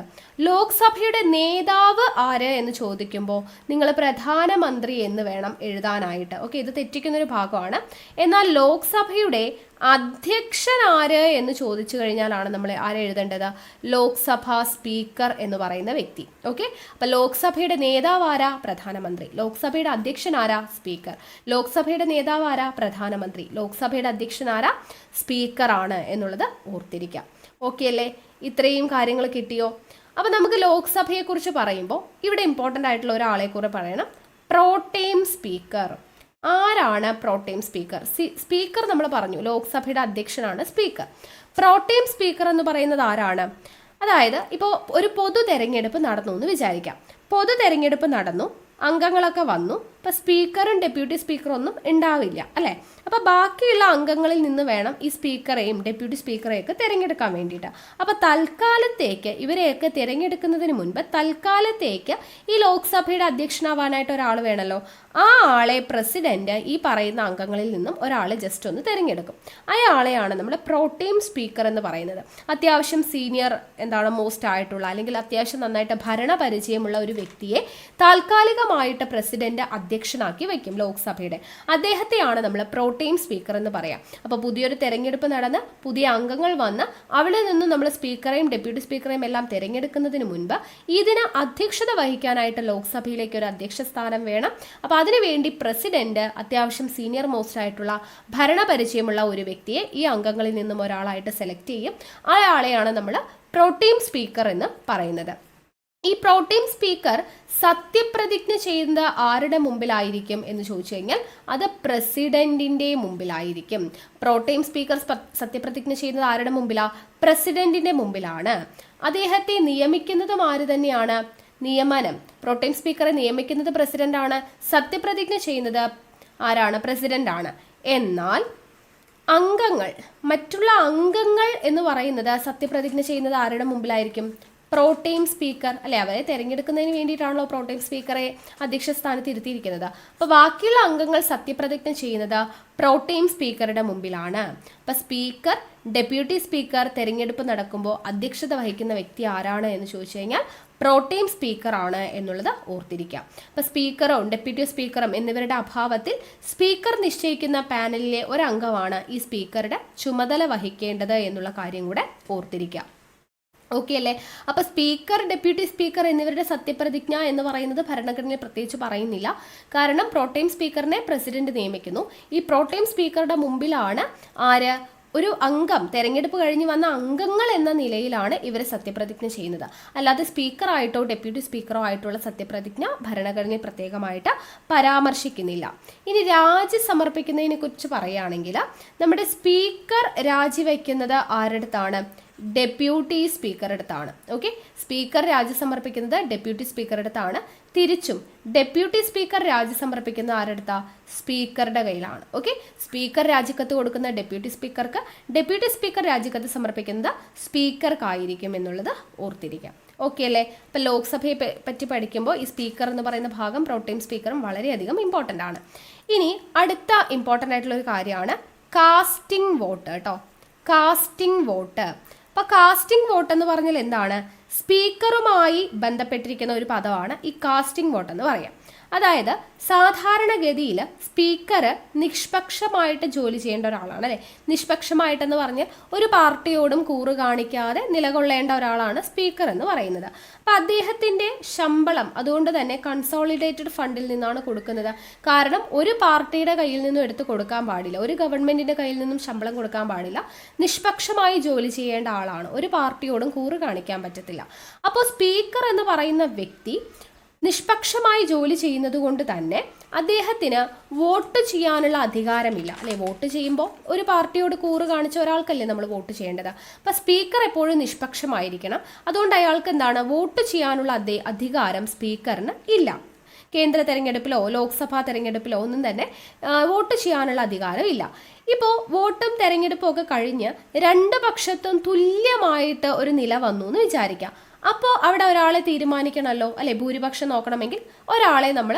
ലോക്സഭയുടെ നേതാവ് ആര് എന്ന് ചോദിക്കുമ്പോൾ നിങ്ങൾ പ്രധാനമന്ത്രി എന്ന് വേണം എഴുതാനായിട്ട്. ഓക്കെ, ഇത് തെറ്റിക്കുന്നൊരു ഭാഗമാണ്. എന്നാൽ ലോക്സഭയുടെ അധ്യക്ഷൻ ആര് എന്ന് ചോദിച്ചു കഴിഞ്ഞാലാണ് നമ്മൾ ആരെ എഴുതേണ്ടത്? ലോക്സഭാ സ്പീക്കർ എന്ന് പറയുന്ന വ്യക്തി. ഓക്കെ, അപ്പൊ ലോക്സഭയുടെ നേതാവ് ആരാ? പ്രധാനമന്ത്രി. ലോക്സഭയുടെ അധ്യക്ഷൻ ആരാ? സ്പീക്കർ. ലോക്സഭയുടെ നേതാവ് ആരാ? പ്രധാനമന്ത്രി. ലോക്സഭയുടെ അധ്യക്ഷൻ ആരാ? സ്പീക്കർ ആണ് എന്നുള്ളത് ഓർത്തിരിക്കാം. ഓക്കെ അല്ലേ? ഇത്രയും കാര്യങ്ങൾ കിട്ടിയോ? അപ്പൊ നമുക്ക് ലോക്സഭയെ കുറിച്ച് പറയുമ്പോൾ ഇവിടെ ഇമ്പോർട്ടൻ്റ് ആയിട്ടുള്ള ഒരാളെ കുറിച്ച് പറയണം, പ്രോട്ടേം സ്പീക്കർ. ആരാണ് പ്രോട്ടേം സ്പീക്കർ? സ്പീക്കർ നമ്മൾ പറഞ്ഞു, ലോക്സഭയുടെ അധ്യക്ഷനാണ് സ്പീക്കർ. പ്രോട്ടേം സ്പീക്കർ എന്ന് പറയുന്നത് ആരാണ്? അതായത് ഇപ്പോൾ ഒരു പൊതു തെരഞ്ഞെടുപ്പ് നടന്നു എന്ന് വിചാരിക്കാം. പൊതു തെരഞ്ഞെടുപ്പ് നടന്നു, അംഗങ്ങളൊക്കെ വന്നു. ഇപ്പം സ്പീക്കറും ഡെപ്യൂട്ടി സ്പീക്കറും ഒന്നും ഉണ്ടാവില്ല അല്ലേ? അപ്പോൾ ബാക്കിയുള്ള അംഗങ്ങളിൽ നിന്ന് വേണം ഈ സ്പീക്കറെയും ഡെപ്യൂട്ടി സ്പീക്കറെയൊക്കെ തിരഞ്ഞെടുക്കാൻ വേണ്ടിയിട്ട്. അപ്പോൾ തൽക്കാലത്തേക്ക് ഇവരെയൊക്കെ തിരഞ്ഞെടുക്കുന്നതിന് മുൻപ് തൽക്കാലത്തേക്ക് ഈ ലോക്സഭയുടെ അധ്യക്ഷനാവാനായിട്ട് ഒരാൾ വേണമല്ലോ. ആ ആളെ പ്രസിഡന്റ് ഈ പറയുന്ന അംഗങ്ങളിൽ നിന്നും ഒരാൾ ജസ്റ്റ് ഒന്ന് തിരഞ്ഞെടുക്കും. അയാളെയാണ് നമ്മൾ പ്രോട്ടേം സ്പീക്കർ എന്ന് പറയുന്നത്. അത്യാവശ്യം സീനിയർ മോസ്റ്റ് ആയിട്ടുള്ള അല്ലെങ്കിൽ അത്യാവശ്യം നന്നായിട്ട് ഭരണപരിചയമുള്ള ഒരു വ്യക്തിയെ താൽക്കാലികമായിട്ട് പ്രസിഡന്റ് അധ്യക്ഷനാക്കി വയ്ക്കും ലോക്സഭയുടെ. അദ്ദേഹത്തെയാണ് നമ്മൾ പ്രോട്ടേം സ്പീക്കർ എന്ന് പറയാം. അപ്പോൾ പുതിയൊരു തെരഞ്ഞെടുപ്പ് നടന്ന് പുതിയ അംഗങ്ങൾ വന്ന് അവിടെ നിന്നും നമ്മൾ സ്പീക്കറെയും ഡെപ്യൂട്ടി സ്പീക്കറെയും എല്ലാം തിരഞ്ഞെടുക്കുന്നതിന് മുൻപ് ഇതിന് അധ്യക്ഷത വഹിക്കാനായിട്ട് ലോക്സഭയിലേക്ക് ഒരു അധ്യക്ഷ സ്ഥാനം വേണം. അപ്പോൾ അതിനുവേണ്ടി പ്രസിഡന്റ് അത്യാവശ്യം സീനിയർ മോസ്റ്റ് ആയിട്ടുള്ള ഭരണപരിചയമുള്ള ഒരു വ്യക്തിയെ ഈ അംഗങ്ങളിൽ നിന്നും ഒരാളായിട്ട് സെലക്ട് ചെയ്യും. അയാളെയാണ് നമ്മൾ പ്രോട്ടേം സ്പീക്കർ എന്ന് പറയുന്നത്. ഈ പ്രോട്ടേം സ്പീക്കർ സത്യപ്രതിജ്ഞ ചെയ്യുന്നത് ആരുടെ മുമ്പിലായിരിക്കും എന്ന് ചോദിച്ചു കഴിഞ്ഞാൽ അത് പ്രസിഡന്റിന്റെ മുമ്പിലായിരിക്കും. പ്രോട്ടേം സ്പീക്കർ സത്യപ്രതിജ്ഞ ചെയ്യുന്നത് ആരുടെ മുമ്പിലാ? പ്രസിഡന്റിന്റെ മുമ്പിലാണ്. അദ്ദേഹത്തെ നിയമിക്കുന്നതും ആര് തന്നെയാണ്? നിയമനം. പ്രോട്ടേം സ്പീക്കറെ നിയമിക്കുന്നത് പ്രസിഡന്റ് ആണ്, സത്യപ്രതിജ്ഞ ചെയ്യുന്നത് ആരാണ്? പ്രസിഡന്റ് ആണ്. എന്നാൽ അംഗങ്ങൾ, മറ്റുള്ള അംഗങ്ങൾ എന്ന് പറയുന്നത് സത്യപ്രതിജ്ഞ ചെയ്യുന്നത് ആരുടെ മുമ്പിലായിരിക്കും? പ്രോട്ടേം സ്പീക്കർ അല്ലെ? അവരെ തിരഞ്ഞെടുക്കുന്നതിന് വേണ്ടിയിട്ടാണല്ലോ പ്രോട്ടേം സ്പീക്കറെ അധ്യക്ഷ സ്ഥാനത്ത് ഇരുത്തിയിരിക്കുന്നത്. അപ്പോൾ ബാക്കിയുള്ള അംഗങ്ങൾ സത്യപ്രതിജ്ഞ ചെയ്യുന്നത് പ്രോട്ടേം സ്പീക്കറുടെ മുമ്പിലാണ്. അപ്പൊ സ്പീക്കർ, ഡെപ്യൂട്ടി സ്പീക്കർ തെരഞ്ഞെടുപ്പ് നടക്കുമ്പോൾ അധ്യക്ഷത വഹിക്കുന്ന വ്യക്തി ആരാണ് എന്ന് ചോദിച്ചു കഴിഞ്ഞാൽ പ്രോട്ടേം സ്പീക്കർ ആണ് എന്നുള്ളത് ഓർത്തിരിക്കാം. അപ്പൊ സ്പീക്കറും ഡെപ്യൂട്ടി സ്പീക്കറും എന്നിവരുടെ അഭാവത്തിൽ സ്പീക്കർ നിശ്ചയിക്കുന്ന പാനലിലെ ഒരംഗമാണ് ഈ സ്പീക്കറുടെ ചുമതല വഹിക്കേണ്ടത് എന്നുള്ള കാര്യം കൂടെ ഓർത്തിരിക്കാം. ഓക്കെ അല്ലേ? അപ്പൊ സ്പീക്കർ, ഡെപ്യൂട്ടി സ്പീക്കർ എന്നിവരുടെ സത്യപ്രതിജ്ഞ എന്ന് പറയുന്നത് ഭരണഘടനയിൽ പ്രത്യേകിച്ച് പറയുന്നില്ല. കാരണം പ്രോട്ടേം സ്പീക്കറിനെ പ്രസിഡന്റ് നിയമിക്കുന്നു. ഈ പ്രോട്ടേം സ്പീക്കറുടെ മുമ്പിലാണ് ആര്? ഒരു അംഗം, തെരഞ്ഞെടുപ്പ് കഴിഞ്ഞ് വന്ന അംഗങ്ങൾ എന്ന നിലയിലാണ് ഇവർ സത്യപ്രതിജ്ഞ ചെയ്യുന്നത്. അല്ലാതെ സ്പീക്കറായിട്ടോ ഡെപ്യൂട്ടി സ്പീക്കറോ ആയിട്ടുള്ള സത്യപ്രതിജ്ഞ ഭരണഘടനയിൽ പ്രത്യേകമായിട്ട് പരാമർശിക്കുന്നില്ല. ഇനി രാജി സമർപ്പിക്കുന്നതിനെ കുറിച്ച് പറയുകയാണെങ്കിൽ നമ്മുടെ സ്പീക്കർ രാജിവെക്കുന്നത് ആരുടെ അടുത്താണ്? ഡെപ്യൂട്ടി സ്പീക്കറുടെ അടുത്താണ്. ഓക്കെ, സ്പീക്കർ രാജി സമർപ്പിക്കുന്നത് ഡെപ്യൂട്ടി സ്പീക്കറുടെ അടുത്താണ്. തിരിച്ചും ഡെപ്യൂട്ടി സ്പീക്കർ രാജി സമർപ്പിക്കുന്ന ആരെടുത്താ? സ്പീക്കറുടെ കയ്യിലാണ്. ഓക്കെ, സ്പീക്കർ രാജിക്കത്ത് കൊടുക്കുന്ന ഡെപ്യൂട്ടി സ്പീക്കർക്ക്, ഡെപ്യൂട്ടി സ്പീക്കർ രാജിക്കത്ത് സമർപ്പിക്കുന്നത് സ്പീക്കർക്കായിരിക്കും എന്നുള്ളത് ഓർത്തിരിക്കാം. ഓക്കെ അല്ലേ? ഇപ്പം ലോക്സഭയെ പറ്റി പഠിക്കുമ്പോൾ ഈ സ്പീക്കർ എന്ന് പറയുന്ന ഭാഗം, പ്രോട്ടേം സ്പീക്കറും വളരെയധികം ഇമ്പോർട്ടൻ്റ് ആണ്. ഇനി അടുത്ത ഇമ്പോർട്ടൻ്റ് ആയിട്ടുള്ള ഒരു കാര്യമാണ് കാസ്റ്റിംഗ് വോട്ട് കേട്ടോ. Casting vote. അപ്പോൾ കാസ്റ്റിംഗ് വോട്ട് എന്ന് പറഞ്ഞാൽ എന്താണ്? സ്പീക്കറുമായി ബന്ധപ്പെട്ടിരിക്കുന്ന ഒരു പദമാണ് ഈ കാസ്റ്റിംഗ് വോട്ട് എന്ന് പറയാം. അതായത് സാധാരണഗതിയിൽ സ്പീക്കർ നിഷ്പക്ഷമായിട്ട് ജോലി ചെയ്യേണ്ട ഒരാളാണ് അല്ലേ? നിഷ്പക്ഷമായിട്ടെന്ന് പറഞ്ഞാൽ ഒരു പാർട്ടിയോടും കൂറ് കാണിക്കാതെ നിലകൊള്ളേണ്ട ഒരാളാണ് സ്പീക്കർ എന്ന് പറയുന്നത്. അപ്പം അദ്ദേഹത്തിൻ്റെ ശമ്പളം അതുകൊണ്ട് തന്നെ കൺസോളിഡേറ്റഡ് ഫണ്ടിൽ നിന്നാണ് കൊടുക്കുന്നത്. കാരണം ഒരു പാർട്ടിയുടെ കയ്യിൽ നിന്നും എടുത്ത് കൊടുക്കാൻ പാടില്ല, ഒരു ഗവൺമെൻറ്റിൻ്റെ കയ്യിൽ നിന്നും ശമ്പളം കൊടുക്കാൻ പാടില്ല. നിഷ്പക്ഷമായി ജോലി ചെയ്യേണ്ട ആളാണ്, ഒരു പാർട്ടിയോടും കൂറ് കാണിക്കാൻ പറ്റത്തില്ല. അപ്പോൾ സ്പീക്കർ എന്ന് പറയുന്ന വ്യക്തി നിഷ്പക്ഷമായി ജോലി ചെയ്യുന്നത് കൊണ്ട് തന്നെ അദ്ദേഹത്തിന് വോട്ട് ചെയ്യാനുള്ള അധികാരമില്ല അല്ലെ? വോട്ട് ചെയ്യുമ്പോൾ ഒരു പാർട്ടിയോട് കൂറ് കാണിച്ച ഒരാൾക്കല്ലേ നമ്മൾ വോട്ട് ചെയ്യേണ്ടത്. അപ്പം സ്പീക്കർ എപ്പോഴും നിഷ്പക്ഷമായിരിക്കണം. അതുകൊണ്ട് അയാൾക്ക് എന്താണ്? വോട്ട് ചെയ്യാനുള്ള അധികാരം സ്പീക്കറിന് ഇല്ല. കേന്ദ്ര തെരഞ്ഞെടുപ്പിലോ ലോക്സഭാ തെരഞ്ഞെടുപ്പിലോ ഒന്നും തന്നെ വോട്ട് ചെയ്യാനുള്ള അധികാരം ഇല്ല. ഇപ്പോൾ വോട്ടും തെരഞ്ഞെടുപ്പും ഒക്കെ കഴിഞ്ഞ് രണ്ട് പക്ഷത്തും തുല്യമായിട്ട് ഒരു നില വന്നു എന്ന് വിചാരിക്കാം. അപ്പോൾ അവിടെ ഒരാളെ തീരുമാനിക്കണമല്ലോ അല്ലെ? ഭൂരിപക്ഷം നോക്കണമെങ്കിൽ ഒരാളെ നമ്മൾ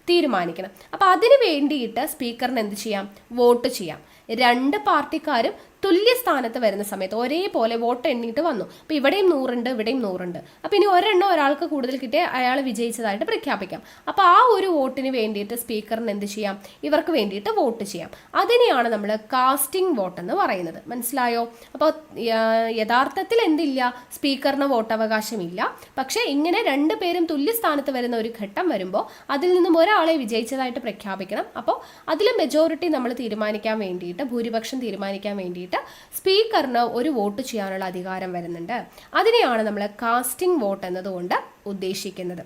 തീരുമാനിക്കണം. അപ്പോൾ അതിന് വേണ്ടിയിട്ട് സ്പീക്കറിന് എന്ത് ചെയ്യാം? വോട്ട് ചെയ്യാം. രണ്ട് പാർട്ടിക്കാരും തുല്യ സ്ഥാനത്ത് വരുന്ന സമയത്ത് ഒരേപോലെ വോട്ട് എണ്ണിയിട്ട് വന്നു. അപ്പോൾ ഇവിടെയും 100 ഉണ്ട്, ഇവിടെയും 100 ഉണ്ട്. അപ്പോൾ ഇനി ഒരെണ്ണം ഒരാൾക്ക് കൂടുതൽ കിട്ടിയ അയാൾ വിജയിച്ചതായിട്ട് പ്രഖ്യാപിക്കാം. അപ്പോൾ ആ ഒരു വോട്ടിന് വേണ്ടിയിട്ട് സ്പീക്കറിന് എന്ത് ചെയ്യാം? ഇവർക്ക് വേണ്ടിയിട്ട് വോട്ട് ചെയ്യാം. അതിനെയാണ് നമ്മൾ കാസ്റ്റിംഗ് വോട്ട് എന്ന് പറയുന്നത്. മനസ്സിലായോ? അപ്പോൾ യഥാർത്ഥത്തിൽ എന്തില്ല, സ്പീക്കറിന് വോട്ടവകാശമില്ല. പക്ഷേ ഇങ്ങനെ 2 പേരും തുല്യ സ്ഥാനത്ത് വരുന്ന ഒരു ഘട്ടം വരുമ്പോൾ അതിൽ നിന്നും ഒരാളെ വിജയിച്ചതായിട്ട് പ്രഖ്യാപിക്കണം. അപ്പോൾ അതിൽ മെജോറിറ്റി നമ്മൾ തീരുമാനിക്കാൻ വേണ്ടിയിട്ട്, ഭൂരിപക്ഷം തീരുമാനിക്കാൻ വേണ്ടിയിട്ട് സ്പീക്കറിന് ഒരു വോട്ട് ചെയ്യാനുള്ള അധികാരം വരുന്നുണ്ട്. അതിനെയാണ് നമ്മൾ കാസ്റ്റിംഗ് വോട്ട് എന്നതുകൊണ്ട് ഉദ്ദേശിക്കുന്നത്.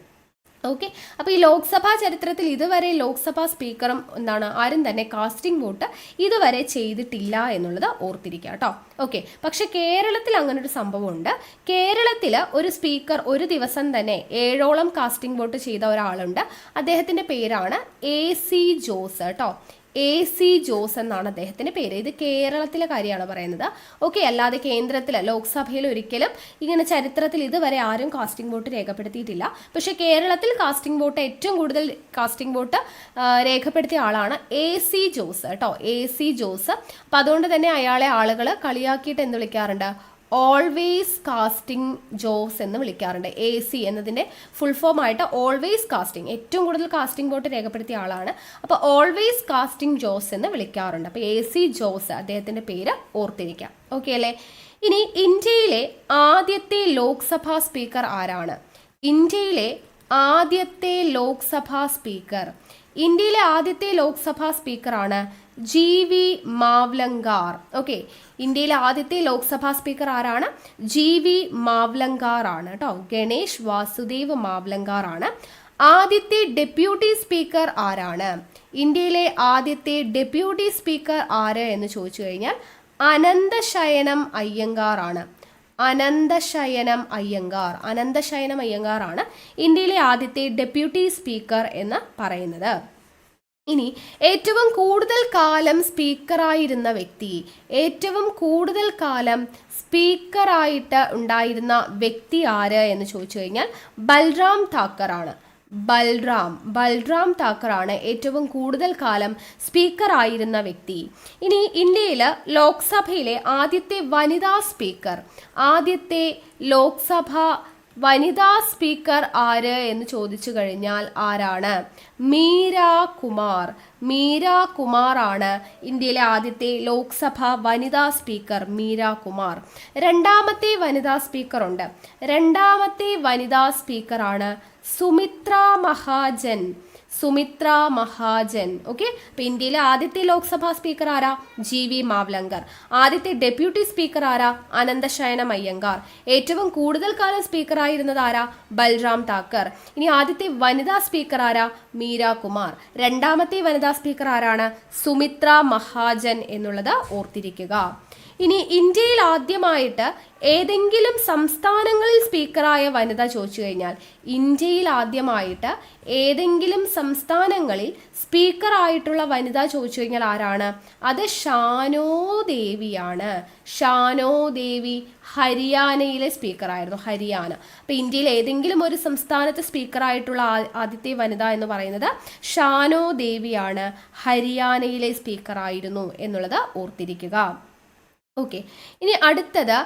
ഓക്കെ, അപ്പോൾ ഈ ലോക്സഭാ ചരിത്രത്തിൽ ഇതുവരെ ലോക്സഭാ സ്പീക്കറും ആരും തന്നെ കാസ്റ്റിംഗ് വോട്ട് ഇതുവരെ ചെയ്തിട്ടില്ല എന്നുള്ളത് ഓർത്തിരിക്കുക കേട്ടോ. ഓക്കെ, പക്ഷെ കേരളത്തിൽ അങ്ങനെ ഒരു സംഭവമുണ്ട്. കേരളത്തിൽ ഒരു സ്പീക്കർ ഒരു ദിവസം തന്നെ 7ഓളം കാസ്റ്റിംഗ് വോട്ട് ചെയ്ത ഒരാളുണ്ട്. അദ്ദേഹത്തിൻ്റെ പേരാണ് AC ജോസ് കേട്ടോ. AC ജോസ് എന്നാണ് അദ്ദേഹത്തിൻ്റെ പേര്. ഇത് കേരളത്തിലെ കാര്യമാണ് പറയുന്നത്. ഓക്കെ, അല്ലാതെ കേന്ദ്രത്തിൽ ലോക്സഭയിൽ ഒരിക്കലും ഇങ്ങനെ ചരിത്രത്തിൽ ഇതുവരെ ആരും കാസ്റ്റിംഗ് വോട്ട് രേഖപ്പെടുത്തിയിട്ടില്ല. പക്ഷേ കേരളത്തിൽ കാസ്റ്റിംഗ് വോട്ട് ഏറ്റവും കൂടുതൽ കാസ്റ്റിംഗ് വോട്ട് രേഖപ്പെടുത്തിയ ആളാണ് AC ജോസ് കേട്ടോ. AC ജോസ്. അപ്പം അതുകൊണ്ട് തന്നെ അയാളെ ആളുകൾ കളിയാക്കിയിട്ട് എന്ത് വിളിക്കാറുണ്ട്? ഓൾവേസ് കാസ്റ്റിംഗ് ജോസ് എന്ന് വിളിക്കാറുണ്ട്. AC എന്നതിൻ്റെ ഫുൾ ഫോം ആയിട്ട് ഓൾവേസ് കാസ്റ്റിംഗ്, ഏറ്റവും കൂടുതൽ കാസ്റ്റിംഗ് വോട്ട് രേഖപ്പെടുത്തിയ ആളാണ്. അപ്പോൾ ഓൾവേസ് കാസ്റ്റിംഗ് ജോസ് എന്ന് വിളിക്കാറുണ്ട്. അപ്പോൾ AC ജോസ് അദ്ദേഹത്തിൻ്റെ പേര് ഓർത്തിരിക്കാം. ഓക്കെ അല്ലേ? ഇനി ഇന്ത്യയിലെ ആദ്യത്തെ ലോക്സഭാ സ്പീക്കർ ആരാണ്? ഇന്ത്യയിലെ ആദ്യത്തെ ലോക്സഭാ സ്പീക്കർ, ഇന്ത്യയിലെ ആദ്യത്തെ ലോക്സഭാ സ്പീക്കറാണ് GV മാവ്ലങ്കാർ. ഓക്കെ, ഇന്ത്യയിലെ ആദ്യത്തെ ലോക്സഭാ സ്പീക്കർ ആരാണ്? GV മാവ്ലങ്കാർ ആണ് കേട്ടോ. ഗണേഷ് വാസുദേവ് മാവ്ലങ്കാർ ആണ്. ആദ്യത്തെ ഡെപ്യൂട്ടി സ്പീക്കർ ആരാണ്? ഇന്ത്യയിലെ ആദ്യത്തെ ഡെപ്യൂട്ടി സ്പീക്കർ ആര് എന്ന് ചോദിച്ചു കഴിഞ്ഞാൽ അനന്തശയനം അയ്യങ്കാർ ആണ്. അനന്തശയനം അയ്യങ്കാർ. അനന്തശയനം അയ്യങ്കാർ ആണ് ഇന്ത്യയിലെ ആദ്യത്തെ ഡെപ്യൂട്ടി സ്പീക്കർ എന്ന് പറയുന്നത്. ഇനി ഏറ്റവും കൂടുതൽ കാലം സ്പീക്കറായിരുന്ന വ്യക്തി, ഏറ്റവും കൂടുതൽ കാലം സ്പീക്കറായിട്ട് ഉണ്ടായിരുന്ന വ്യക്തി ആര് എന്ന് ചോദിച്ചു കഴിഞ്ഞാൽ ബൽറാം താക്കർ ആണ്. ബൽറാം താക്കർ ആണ് ഏറ്റവും കൂടുതൽ കാലം സ്പീക്കർ ആയിരുന്ന വ്യക്തി. ഇനി ഇന്ത്യയിൽ ലോക്സഭയിലെ ആദ്യത്തെ വനിതാ സ്പീക്കർ, ആദ്യത്തെ ലോക്സഭ വനിതാ സ്പീക്കർ ആര് എന്ന് ചോദിച്ചു കഴിഞ്ഞാൽ ആരാണ്? മീരാ കുമാർ. മീരാ കുമാർ ആണ് ഇന്ത്യയിലെ ആദ്യത്തെ ലോക്സഭ വനിതാ സ്പീക്കർ. മീരാ കുമാർ. രണ്ടാമത്തെ വനിതാ സ്പീക്കർ ഉണ്ട്. രണ്ടാമത്തെ വനിതാ സ്പീക്കറാണ് സുമിത്ര മഹാജൻ. സുമിത്ര മഹാജൻ. ഓക്കെ, അപ്പോൾ ഇന്ത്യയിലെ ആദ്യത്തെ ലോക്സഭാ സ്പീക്കർ ആരാ? GV മാവ്ലങ്കർ. ആദ്യത്തെ ഡെപ്യൂട്ടി സ്പീക്കർ ആരാ? അനന്തശയനം അയ്യങ്കാർ. ഏറ്റവും കൂടുതൽ കാലം സ്പീക്കർ ആയിരുന്നത് ആരാ? ബൽറാം താക്കർ. ഇനി ആദ്യത്തെ വനിതാ സ്പീക്കർ ആരാ? മീരാ കുമാർ. രണ്ടാമത്തെ വനിതാ സ്പീക്കർ ആരാണ്? സുമിത്ര മഹാജൻ എന്നുള്ളത് ഓർത്തിരിക്കുക. ഇനി ഇന്ത്യയിൽ ആദ്യമായിട്ട് ഏതെങ്കിലും സംസ്ഥാനങ്ങളിൽ സ്പീക്കറായ വനിത ചോദിച്ചു കഴിഞ്ഞാൽ, ഇന്ത്യയിൽ ആദ്യമായിട്ട് ഏതെങ്കിലും സംസ്ഥാനങ്ങളിൽ സ്പീക്കറായിട്ടുള്ള വനിത ചോദിച്ചു കഴിഞ്ഞാൽ ആരാണ്? അത് ഷാനോ ദേവിയാണ്. ഷാനോ ദേവി ഹരിയാനയിലെ സ്പീക്കറായിരുന്നു. ഹരിയാന. അപ്പോൾ ഇന്ത്യയിൽ ഏതെങ്കിലും ഒരു സംസ്ഥാനത്ത് സ്പീക്കറായിട്ടുള്ള ആദ്യത്തെ വനിത എന്ന് പറയുന്നത് ഷാനോ ദേവിയാണ്. ഹരിയാനയിലെ സ്പീക്കറായിരുന്നു എന്നുള്ളത് ഓർത്തിരിക്കുക. ഓക്കെ, ഇനി അടുത്തത്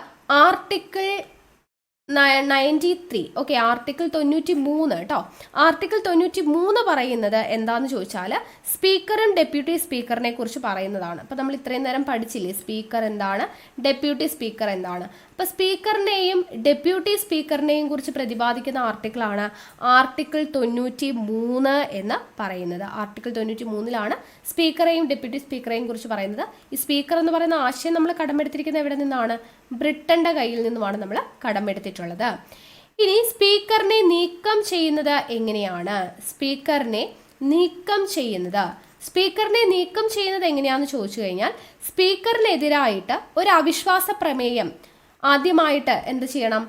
ആർട്ടിക്കിൾ 93. ഓക്കെ, ആർട്ടിക്കിൾ 93 കേട്ടോ. ആർട്ടിക്കിൾ 93 പറയുന്നത് എന്താണെന്ന് ചോദിച്ചാൽ സ്പീക്കറും ഡെപ്യൂട്ടി സ്പീക്കറിനെ കുറിച്ച് പറയുന്നതാണ്. അപ്പോൾ നമ്മൾ ഇത്രയും നേരം പഠിച്ചില്ലേ സ്പീക്കർ എന്താണ്, ഡെപ്യൂട്ടി സ്പീക്കർ എന്താണ്. അപ്പോൾ സ്പീക്കറിനെയും ഡെപ്യൂട്ടി സ്പീക്കറിനെയും കുറിച്ച് പ്രതിപാദിക്കുന്ന ആർട്ടിക്കിളാണ് ആർട്ടിക്കിൾ 93 എന്ന് പറയുന്നത്. ആർട്ടിക്കിൾ 93 സ്പീക്കറെയും ഡെപ്യൂട്ടി സ്പീക്കറെയും കുറിച്ച് പറയുന്നത്. ഈ സ്പീക്കർ എന്ന് പറയുന്ന ആശയം നമ്മൾ കടമെടുത്തിരിക്കുന്നത് എവിടെ നിന്നാണ്? ബ്രിട്ടന്റെ കയ്യിൽ നിന്നുമാണ് നമ്മൾ കടമെടുത്തിട്ടുള്ളത്. ഇനി സ്പീക്കറിനെ നീക്കം ചെയ്യുന്നത് എങ്ങനെയാണ്? സ്പീക്കറിനെ നീക്കം ചെയ്യുന്നത് എങ്ങനെയാണെന്ന് ചോദിച്ചു കഴിഞ്ഞാൽ, സ്പീക്കറിനെതിരായിട്ട് ഒരു അവിശ്വാസ പ്രമേയം ആദ്യമായിട്ട് എന്ത് ചെയ്യണം?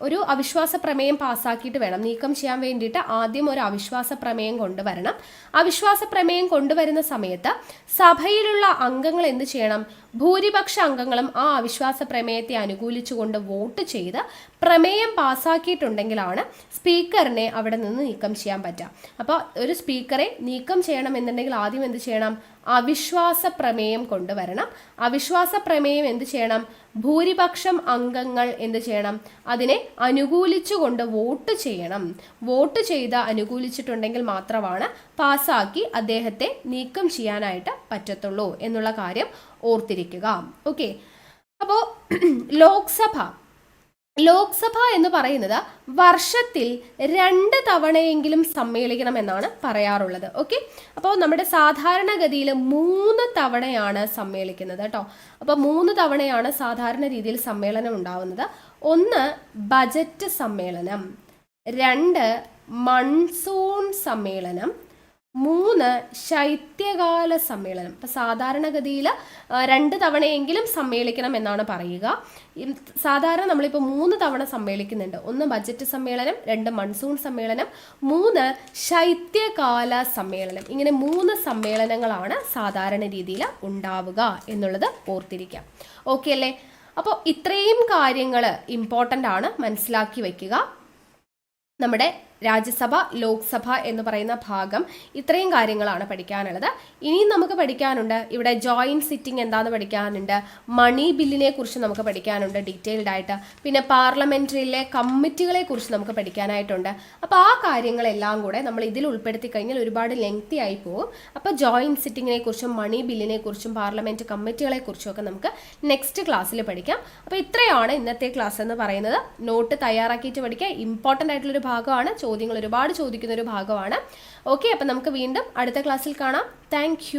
ഒരു അവിശ്വാസ പ്രമേയം പാസ്സാക്കിയിട്ട് വേണം നീക്കം ചെയ്യാൻ വേണ്ടിയിട്ട്. ആദ്യം ഒരു അവിശ്വാസ പ്രമേയം കൊണ്ടുവരണം. അവിശ്വാസ പ്രമേയം കൊണ്ടുവരുന്ന സമയത്ത് സഭയിലുള്ള അംഗങ്ങൾ എന്ത് ചെയ്യണം? ഭൂരിപക്ഷ അംഗങ്ങളും ആ അവിശ്വാസ പ്രമേയത്തെ അനുകൂലിച്ചുകൊണ്ട് വോട്ട് ചെയ്ത് പ്രമേയം പാസ്സാക്കിയിട്ടുണ്ടെങ്കിലാണ് സ്പീക്കറിനെ അവിടെ നിന്ന് നീക്കം ചെയ്യാൻ പറ്റുക. അപ്പോൾ ഒരു സ്പീക്കറെ നീക്കം ചെയ്യണമെന്നുണ്ടെങ്കിൽ ആദ്യം എന്ത് ചെയ്യണം? അവിശ്വാസ പ്രമേയം കൊണ്ടുവരണം. അവിശ്വാസ പ്രമേയം എന്ത് ചെയ്യണം? ഭൂരിപക്ഷം അംഗങ്ങൾ എന്ത് ചെയ്യണം? അതിനെ അനുകൂലിച്ചുകൊണ്ട് വോട്ട് ചെയ്യണം. വോട്ട് ചെയ്ത് അനുകൂലിച്ചിട്ടുണ്ടെങ്കിൽ മാത്രമാണ് പാസ്സാക്കി അദ്ദേഹത്തെ നീക്കം ചെയ്യാനായിട്ട് പറ്റത്തുള്ളൂ എന്നുള്ള കാര്യം ഓർത്തിരിക്കുക. ഓക്കെ, അപ്പോൾ ലോക്സഭ എന്ന് പറയുന്നത് വർഷത്തിൽ 2 തവണയെങ്കിലും സമ്മേളിക്കണം എന്നാണ് പറയാറുള്ളത്. ഓക്കെ, അപ്പോൾ നമ്മുടെ സാധാരണഗതിയിൽ 3 തവണയാണ് സമ്മേളിക്കുന്നത് കേട്ടോ. അപ്പോൾ 3 തവണയാണ് സാധാരണ രീതിയിൽ സമ്മേളനം ഉണ്ടാവുന്നത്. 1 ബജറ്റ് സമ്മേളനം, 2 മൺസൂൺ സമ്മേളനം, 3 ശൈത്യകാല സമ്മേളനം. അപ്പം സാധാരണഗതിയിൽ 2 തവണയെങ്കിലും സമ്മേളിക്കണം എന്നാണ് പറയുക. സാധാരണ നമ്മളിപ്പോൾ 3 തവണ സമ്മേളിക്കുന്നുണ്ട്. 1 ബജറ്റ് സമ്മേളനം, 2 മൺസൂൺ സമ്മേളനം, 3 ശൈത്യകാല സമ്മേളനം. ഇങ്ങനെ 3 സമ്മേളനങ്ങളാണ് സാധാരണ രീതിയിൽ ഉണ്ടാവുക എന്നുള്ളത് ഓർത്തിരിക്കാം. ഓക്കെ അല്ലേ? അപ്പോൾ ഇത്രയും കാര്യങ്ങൾ ഇമ്പോർട്ടൻ്റ് ആണ്, മനസ്സിലാക്കി വയ്ക്കുക. നമ്മുടെ രാജ്യസഭ, ലോക്സഭ എന്ന് പറയുന്ന ഭാഗം ഇത്രയും കാര്യങ്ങളാണ് പഠിക്കാനുള്ളത്. ഇനിയും നമുക്ക് പഠിക്കാനുണ്ട്. ഇവിടെ ജോയിൻറ്റ് സിറ്റിംഗ് എന്താണെന്ന് പഠിക്കാനുണ്ട്, മണി ബില്ലിനെ കുറിച്ച് നമുക്ക് പഠിക്കാനുണ്ട് ഡീറ്റെയിൽഡ് ആയിട്ട്, പിന്നെ പാർലമെൻറ്ററിയിലെ കമ്മിറ്റികളെ കുറിച്ച് നമുക്ക് പഠിക്കാനായിട്ടുണ്ട്. അപ്പോൾ ആ കാര്യങ്ങളെല്ലാം കൂടെ നമ്മൾ ഇതിൽ ഉൾപ്പെടുത്തി കഴിഞ്ഞാൽ ഒരുപാട് ലെങ്തി ആയി പോകും. അപ്പോൾ ജോയിൻറ്റ് സിറ്റിങ്ങിനെ കുറിച്ചും മണി ബില്ലിനെ കുറിച്ചും പാർലമെൻറ്റ് കമ്മിറ്റികളെ കുറിച്ചും ഒക്കെ നമുക്ക് നെക്സ്റ്റ് ക്ലാസ്സിൽ പഠിക്കാം. അപ്പോൾ ഇത്രയാണ് ഇന്നത്തെ ക്ലാസ് എന്ന് പറയുന്നത്. നോട്ട് തയ്യാറാക്കിയിട്ട് പഠിക്കുക. ഇമ്പോർട്ടൻ്റ് ആയിട്ടുള്ളൊരു ഭാഗമാണ്, ചോദ്യങ്ങൾ ഒരുപാട് ചോദിക്കുന്ന ഒരു ഭാഗമാണ്. ഓക്കെ, അപ്പം നമുക്ക് വീണ്ടും അടുത്ത ക്ലാസ്സിൽ കാണാം. താങ്ക്